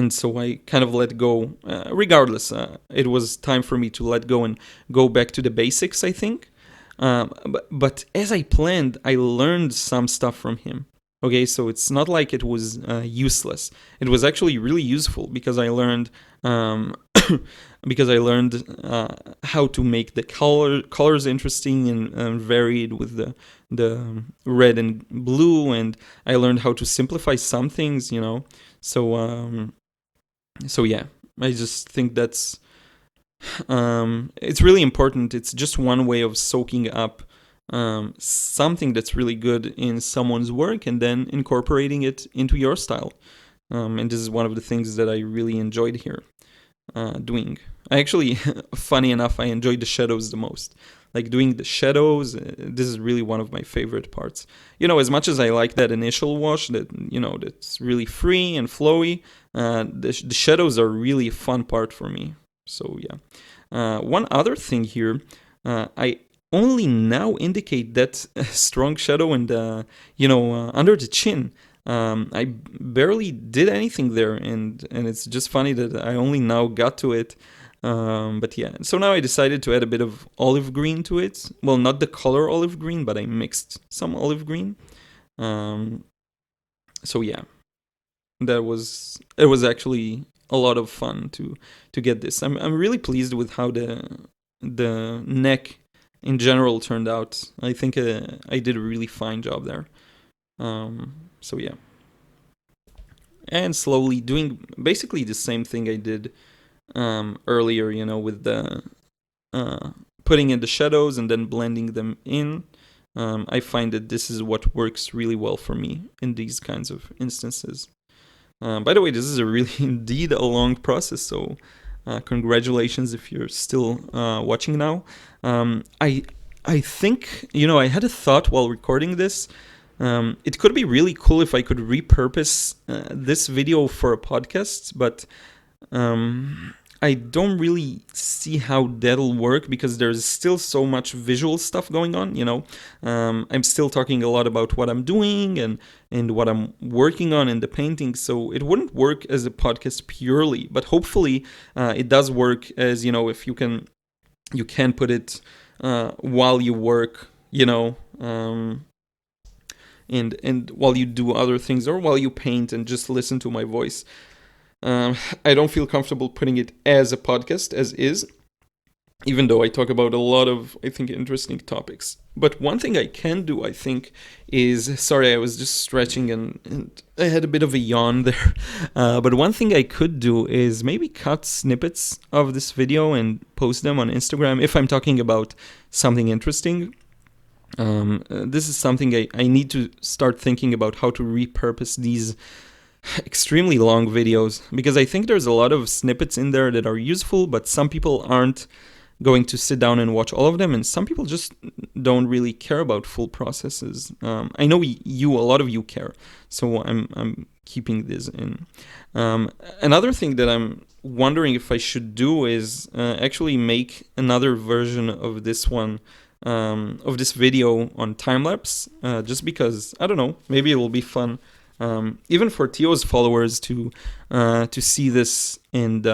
so I kind of let go. Regardless, it was time for me to let go and go back to the basics, I think. But as I planned, I learned some stuff from him. Okay, so it's not like it was useless. It was actually really useful because I learned how to make the colors interesting and varied with the red and blue, and I learned how to simplify some things, So yeah, I just think that's it's really important. It's just one way of soaking up something that's really good in someone's work and then incorporating it into your style. And this is one of the things that I really enjoyed here doing. I actually, funny enough, I enjoyed the shadows the most. like doing the shadows. This is really one of my favorite parts. As much as I like that initial wash that's really free and flowy, the shadows are really a fun part for me. So yeah. One other thing here, I only now indicate that strong shadow and under the chin. I barely did anything there, and it's just funny that I only now got to it. But yeah, so now I decided to add a bit of olive green to it. Well, not the color olive green, but I mixed some olive green. So yeah, it was actually a lot of fun to get this. I'm really pleased with how the neck in general turned out. I think I did a really fine job there. So yeah, and slowly doing basically the same thing I did earlier, with the putting in the shadows and then blending them in. I find that this is what works really well for me in these kinds of instances. By the way, this is indeed a long process, so congratulations if you're still watching now. I think, I had a thought while recording this. It could be really cool if I could repurpose this video for a podcast, but I don't really see how that'll work because there's still so much visual stuff going on, I'm still talking a lot about what I'm doing and what I'm working on in the painting, so it wouldn't work as a podcast purely, but hopefully it does work as, if you can put it while you work, and while you do other things or while you paint and just listen to my voice. I don't feel comfortable putting it as a podcast as is, even though I talk about a lot of, I think, interesting topics. But one thing I can do, I think, is, sorry, I was just stretching and I had a bit of a yawn there. But one thing I could do is maybe cut snippets of this video and post them on Instagram if I'm talking about something interesting. This is something I need to start thinking about, how to repurpose these extremely long videos, because I think there's a lot of snippets in there that are useful, but some people aren't going to sit down and watch all of them, and some people just don't really care about full processes. I know a lot of you care, so I'm keeping this in. Another thing that I'm wondering if I should do is actually make another version of this one, of this video on time-lapse, just because, I don't know, maybe it will be fun, even for Teoh's followers to see this and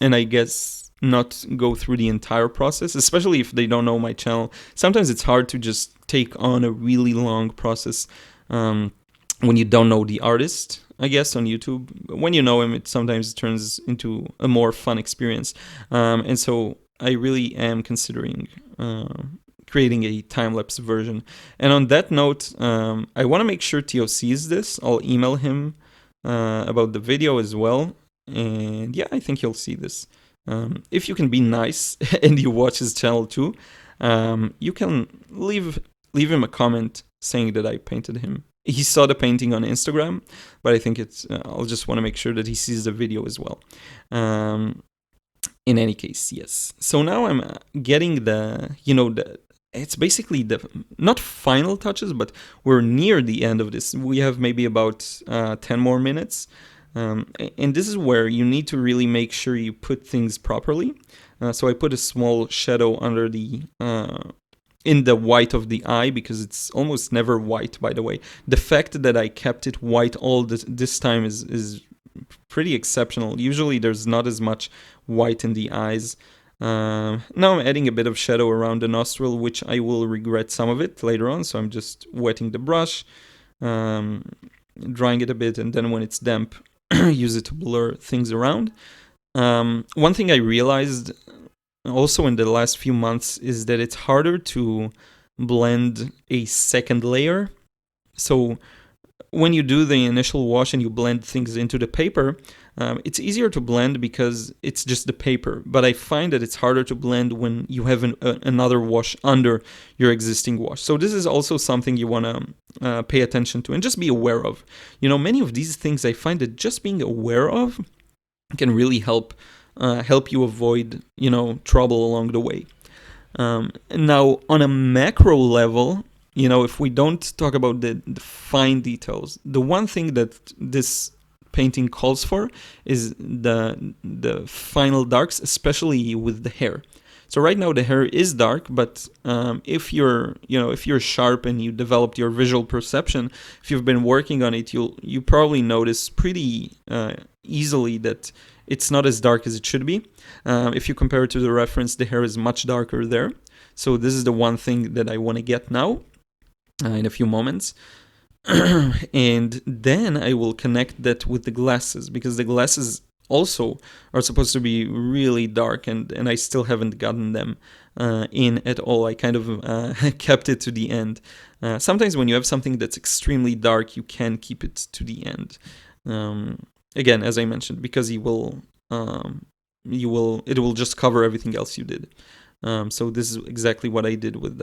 I guess not go through the entire process, especially if they don't know my channel. Sometimes it's hard to just take on a really long process when you don't know the artist, I guess, on YouTube. When you know him, it sometimes turns into a more fun experience. And so I really am considering creating a time-lapse version. And on that note, I want to make sure Teoh sees this. I'll email him about the video as well. And yeah, I think he'll see this. If you can be nice and you watch his channel too, you can leave him a comment saying that I painted him. He saw the painting on Instagram, but I think I'll just want to make sure that he sees the video as well. In any case, yes. So now I'm getting it's basically the not final touches, but we're near the end of this. We have maybe about 10 more minutes. And this is where you need to really make sure you put things properly. So I put a small shadow under in the white of the eye, because it's almost never white, by the way. The fact that I kept it white all this time is pretty exceptional. Usually there's not as much white in the eyes. Now I'm adding a bit of shadow around the nostril, which I will regret some of it later on. So I'm just wetting the brush, drying it a bit, and then when it's damp, use it to blur things around. One thing I realized also in the last few months is that it's harder to blend a second layer. So when you do the initial wash and you blend things into the paper, it's easier to blend because it's just the paper. But I find that it's harder to blend when you have another wash under your existing wash. So this is also something you want to pay attention to and just be aware of. Many of these things I find that just being aware of can really help you avoid, trouble along the way. Now, on a macro level, if we don't talk about the fine details, the one thing that this painting calls for is the final darks, especially with the hair. So right now the hair is dark, but if you're sharp and you developed your visual perception, if you've been working on it, you probably notice pretty easily that it's not as dark as it should be. If you compare it to the reference, the hair is much darker there. So this is the one thing that I want to get now in a few moments. And then I will connect that with the glasses, because the glasses also are supposed to be really dark, and I still haven't gotten them in at all. I kind of kept it to the end. Sometimes when you have something that's extremely dark, you can keep it to the end. Again, as I mentioned, because it will just cover everything else you did. So this is exactly what I did with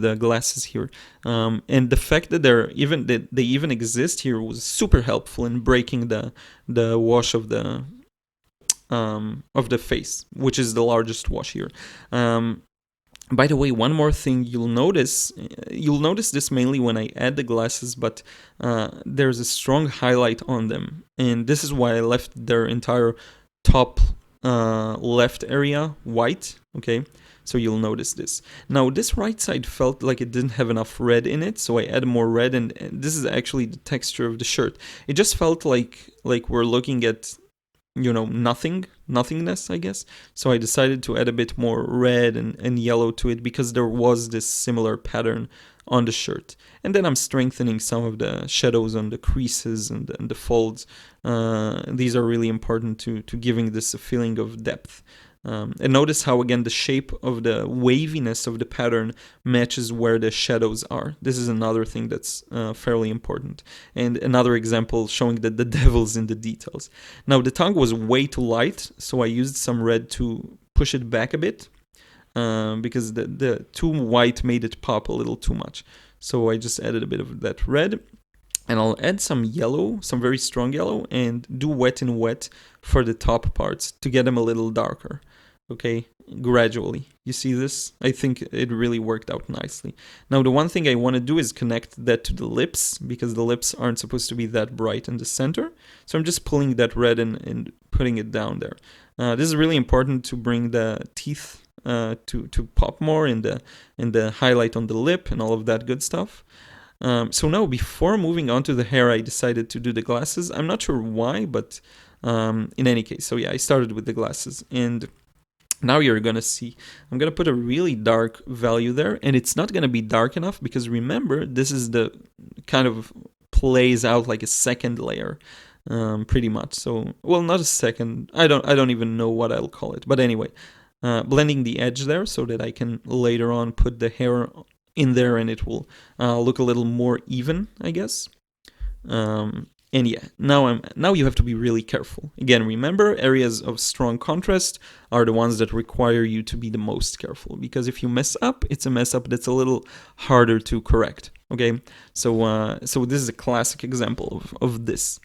the glasses here, and the fact that they even exist here was super helpful in breaking the wash of the face, which is the largest wash here. By the way, one more thing you'll notice this mainly when I add the glasses, but there's a strong highlight on them, and this is why I left their entire top left area white. Okay, so you'll notice this. Now this right side felt like it didn't have enough red in it, so I add more red, and this is actually the texture of the shirt. It just felt like we're looking at nothingness, I guess. So I decided to add a bit more red and yellow to it, because there was this similar pattern on the shirt. And then I'm strengthening some of the shadows on the creases and the folds. These are really important to giving this a feeling of depth. And notice how, again, the shape of the waviness of the pattern matches where the shadows are. This is another thing that's fairly important. And another example showing that the devil's in the details. Now, the tongue was way too light, so I used some red to push it back a bit, because the too white made it pop a little too much. So I just added a bit of that red. And I'll add some yellow, some very strong yellow, and do wet and wet for the top parts to get them a little darker. Okay, gradually. You see this? I think it really worked out nicely. Now, the one thing I want to do is connect that to the lips, because the lips aren't supposed to be that bright in the center. So I'm just pulling that red and putting it down there. This is really important to bring the teeth to pop more in the highlight on the lip and all of that good stuff. So now, before moving on to the hair, I decided to do the glasses. I'm not sure why, but in any case, so yeah, I started with the glasses, and now you're gonna see, I'm gonna put a really dark value there, and it's not gonna be dark enough, because remember, this is the kind of plays out like a second layer, pretty much. So, well, not a second, I don't even know what I'll call it, but anyway, blending the edge there so that I can later on put the hair in there, and it will look a little more even, I guess. And yeah, now you have to be really careful. Again, remember, areas of strong contrast are the ones that require you to be the most careful, because if you mess up, it's a mess up that's a little harder to correct. Okay, so this is a classic example of this.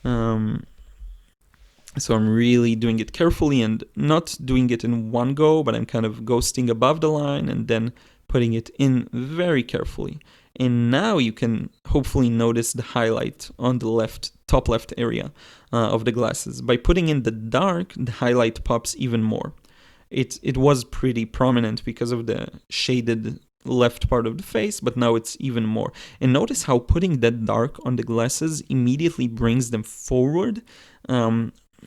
So I'm really doing it carefully and not doing it in one go, but I'm kind of ghosting above the line and then putting it in very carefully. And now you can hopefully notice the highlight on the top left area of the glasses. By putting in the dark, the highlight pops even more. It was pretty prominent because of the shaded left part of the face, but now it's even more. And notice how putting that dark on the glasses immediately brings them forward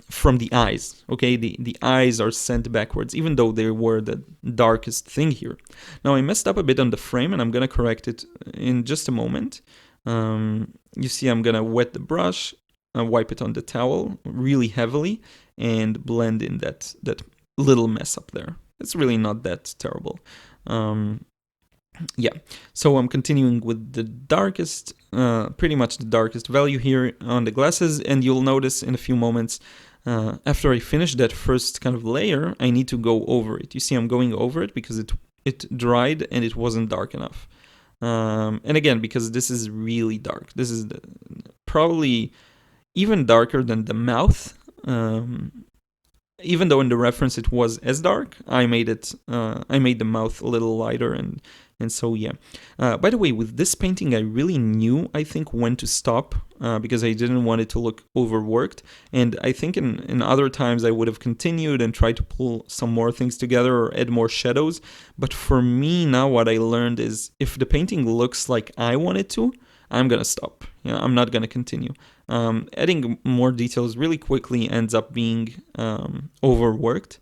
from the eyes. Okay, the eyes are sent backwards, even though they were the darkest thing here. Now I messed up a bit on the frame, and I'm gonna correct it in just a moment. You see, I'm gonna wet the brush, wipe it on the towel really heavily, and blend in that little mess up there. It's really not that terrible. Yeah, so I'm continuing with the darkest, pretty much the darkest value here on the glasses, and you'll notice in a few moments, after I finish that first kind of layer, I need to go over it. You see, I'm going over it because it dried and it wasn't dark enough. And again, because this is really dark. This is probably even darker than the mouth. even though in the reference it was as dark, I made the mouth a little lighter, and so yeah. By the way, with this painting, I really knew, I think, when to stop, because I didn't want it to look overworked. And I think in other times I would have continued and tried to pull some more things together or add more shadows. But for me now, what I learned is if the painting looks like I want it to, I'm gonna stop. I'm not gonna continue. Adding more details really quickly ends up being overworked.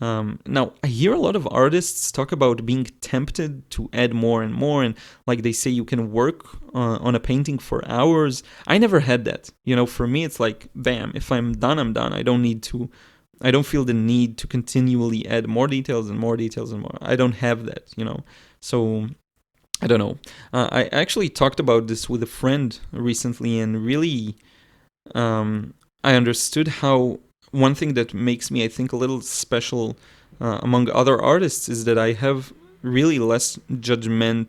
Now, I hear a lot of artists talk about being tempted to add more and more, and like they say you can work on a painting for hours. I never had that. For me, it's like, bam, if I'm done, I'm done. I don't feel the need to continually add more details and more details and more. I don't have that, So, I don't know. I actually talked about this with a friend recently, and really, I understood how one thing that makes me, I think, a little special among other artists is that I have really less judgmentalism.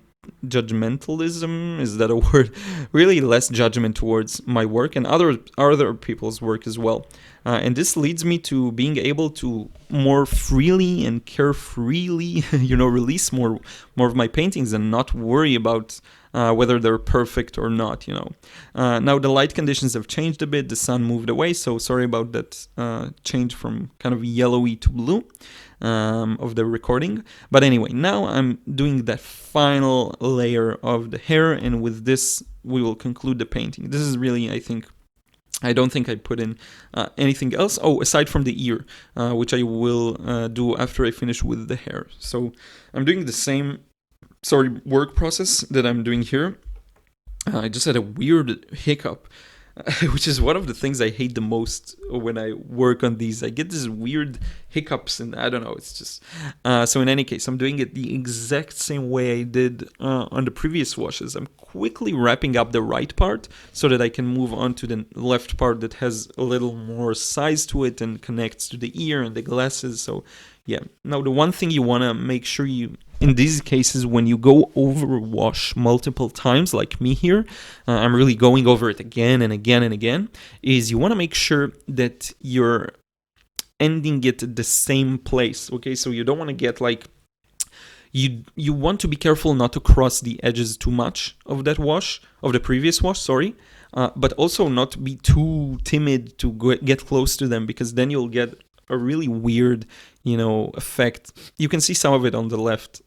Is that a word? Really less judgment towards my work and other people's work as well. And this leads me to being able to more freely and carefreely, release more of my paintings and not worry about whether they're perfect or not, Now the light conditions have changed a bit. The sun moved away, so sorry about that change from kind of yellowy to blue of the recording. But anyway, now I'm doing that final layer of the hair, and with this we will conclude the painting. This is really, I don't think I put in anything else. Oh, aside from the ear, which I will do after I finish with the hair. So I'm doing the same work process that I'm doing here. I just had a weird hiccup, which is one of the things I hate the most when I work on these. I get these weird hiccups, and I don't know, it's just... so in any case, I'm doing it the exact same way I did on the previous washes. I'm quickly wrapping up the right part so that I can move on to the left part that has a little more size to it and connects to the ear and the glasses. So yeah, now the one thing you want to make sure in these cases, when you go over wash multiple times, like me here, I'm really going over it again and again and again, is you want to make sure that you're ending it at the same place, okay? So you don't want to get like, you want to be careful not to cross the edges too much of that wash, of the previous wash, but also not be too timid to get close to them, because then you'll get a really weird, effect. You can see some of it on the left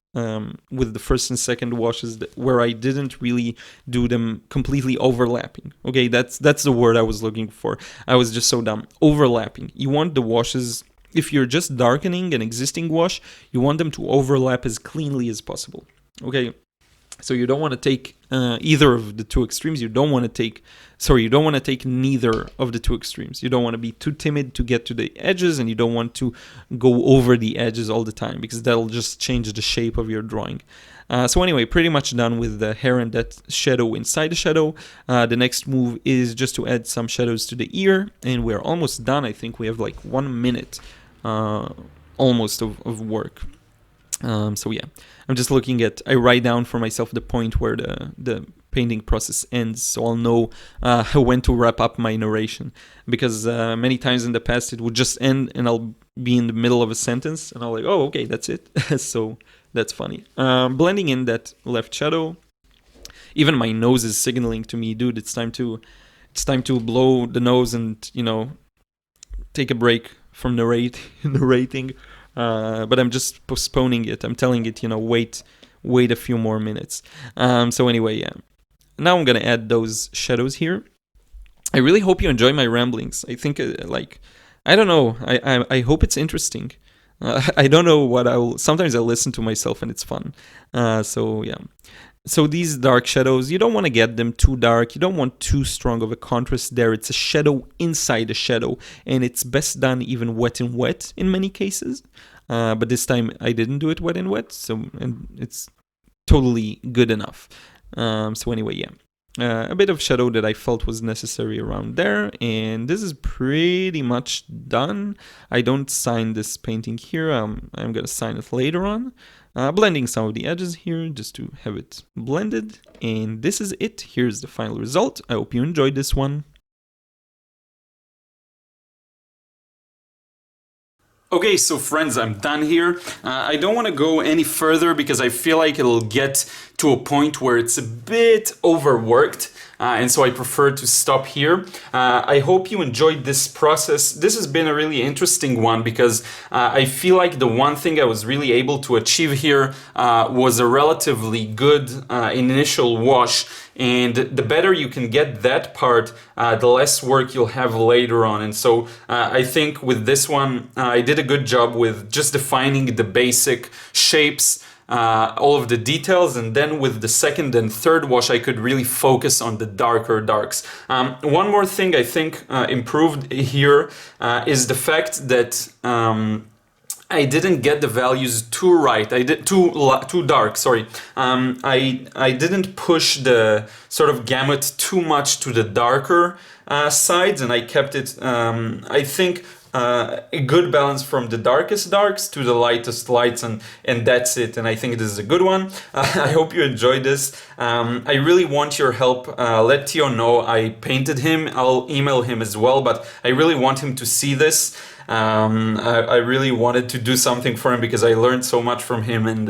with the first and second washes where I didn't really do them completely overlapping. Okay, that's the word I was looking for. I was just so dumb. Overlapping. You want the washes, if you're just darkening an existing wash, you want them to overlap as cleanly as possible. Okay, so you don't want to take either of the two extremes. You don't want to take neither of the two extremes. You don't want to be too timid to get to the edges, and you don't want to go over the edges all the time, because that'll just change the shape of your drawing. So anyway, pretty much done with the hair and that shadow inside the shadow. The next move is just to add some shadows to the ear, and we're almost done. I think we have like 1 minute almost of work. So yeah, I'm just looking at, I write down for myself the point where the painting process ends, so I'll know when to wrap up my narration, because many times in the past it would just end and I'll be in the middle of a sentence and I'll like, oh, okay, that's it. So that's funny. Blending in that left shadow. Even my nose is signaling to me, dude, it's time to blow the nose and, take a break from narrating. But I'm just postponing it. I'm telling it, wait a few more minutes. So anyway, yeah. Now I'm gonna add those shadows here. I really hope you enjoy my ramblings. I think, I don't know. I hope it's interesting. I don't know what sometimes I listen to myself and it's fun. So yeah. So these dark shadows, you don't want to get them too dark. You don't want too strong of a contrast there. It's a shadow inside a shadow, and it's best done even wet and wet in many cases. But this time I didn't do it wet and wet, and it's totally good enough. So anyway, yeah. A bit of shadow that I felt was necessary around there, and this is pretty much done. I don't sign this painting here. I'm gonna sign it later on. Blending some of the edges here just to have it blended, and this is it. Here's the final result. I hope you enjoyed this one. Okay, so friends, I'm done here. I don't want to go any further because I feel like it'll get to a point where it's a bit overworked. And so I prefer to stop here. I hope you enjoyed this process. This has been a really interesting one because I feel like the one thing I was really able to achieve here was a relatively good initial wash. And the better you can get that part, the less work you'll have later on. And so I think with this one, I did a good job with just defining the basic shapes, all of the details, and then with the second and third wash I could really focus on the darker darks. One more thing I think improved here is the fact that I didn't get the values too right. I did too dark. Sorry. I didn't push the sort of gamut too much to the darker sides, and I kept it. I think. A good balance from the darkest darks to the lightest lights, and that's it. And I think this is a good one. I hope you enjoyed this. I really want your help. Let Teoh know I painted him. I'll email him as well, but I really want him to see this. I really wanted to do something for him because I learned so much from him, and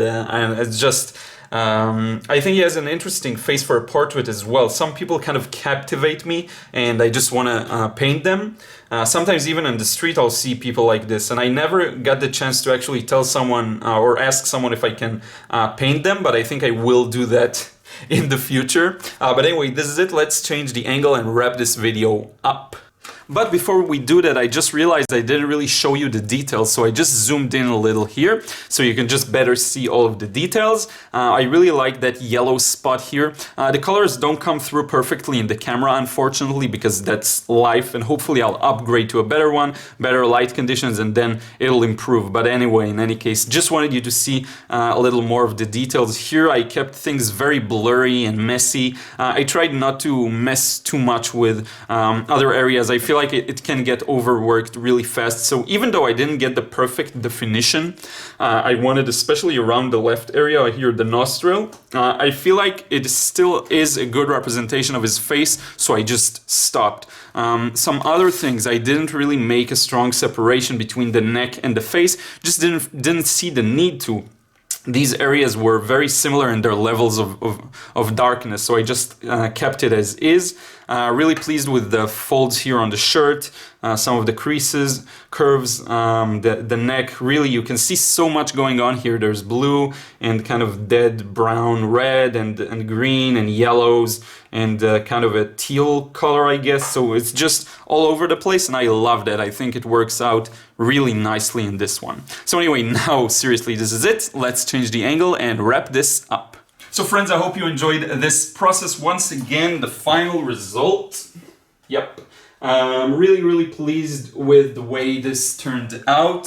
it's just... I think he has an interesting face for a portrait as well. Some people kind of captivate me and I just want to paint them. Sometimes even on the street I'll see people like this, and I never got the chance to actually tell someone or ask someone if I can paint them, but I think I will do that in the future. But anyway, this is it. Let's change the angle and wrap this video up. But before we do that, I just realized I didn't really show you the details, so I just zoomed in a little here so you can just better see all of the details. I really like that yellow spot here. The colors don't come through perfectly in the camera, unfortunately, because that's life, and hopefully I'll upgrade to a better one, better light conditions, and then it'll improve. But anyway, in any case, just wanted you to see a little more of the details. Here I kept things very blurry and messy. I tried not to mess too much with other areas. I feel like it can get overworked really fast. So even though I didn't get the perfect definition, I wanted, especially around the left area here, the nostril, I feel like it still is a good representation of his face, so I just stopped. Some other things, I didn't really make a strong separation between the neck and the face, just didn't see the need to. These areas were very similar in their levels of darkness, so I just kept it as is. Really pleased with the folds here on the shirt, some of the creases, curves, the neck. Really, you can see so much going on here. There's blue and kind of dead brown, red and green and yellows and kind of a teal color, I guess. So it's just all over the place, and I love that. I think it works out really nicely in this one. So anyway, now seriously, this is it. Let's change the angle and wrap this up. So friends, I hope you enjoyed this process. Once again, the final result. Yep. I'm really pleased with the way this turned out.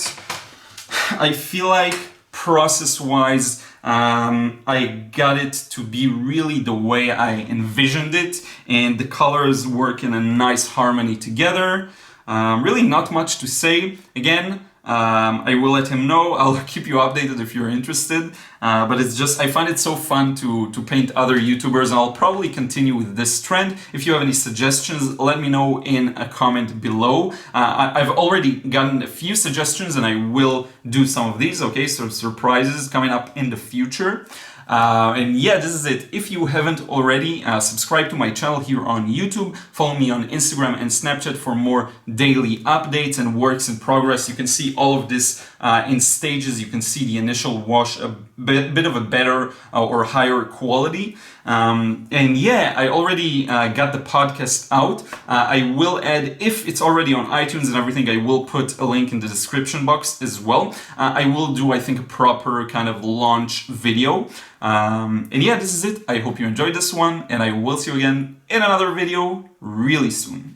I feel like process-wise, I got it to be really the way I envisioned it, and the colors work in a nice harmony together. Really not much to say. Again, I will let him know. I'll keep you updated if you're interested. But it's just, I find it so fun to paint other YouTubers, and I'll probably continue with this trend. If you have any suggestions, let me know in a comment below. I've already gotten a few suggestions, and I will do some of these, okay? So surprises coming up in the future. And yeah, this is it. If you haven't already, subscribe to my channel here on YouTube, follow me on Instagram and Snapchat for more daily updates and works in progress. You can see all of this in stages. You can see the initial wash, a bit of a better or higher quality. And yeah, I already got the podcast out. I will add, if it's already on iTunes and everything, I will put a link in the description box as well. I will do, I think, a proper kind of launch video. And yeah, this is it. I hope you enjoyed this one, and I will see you again in another video really soon.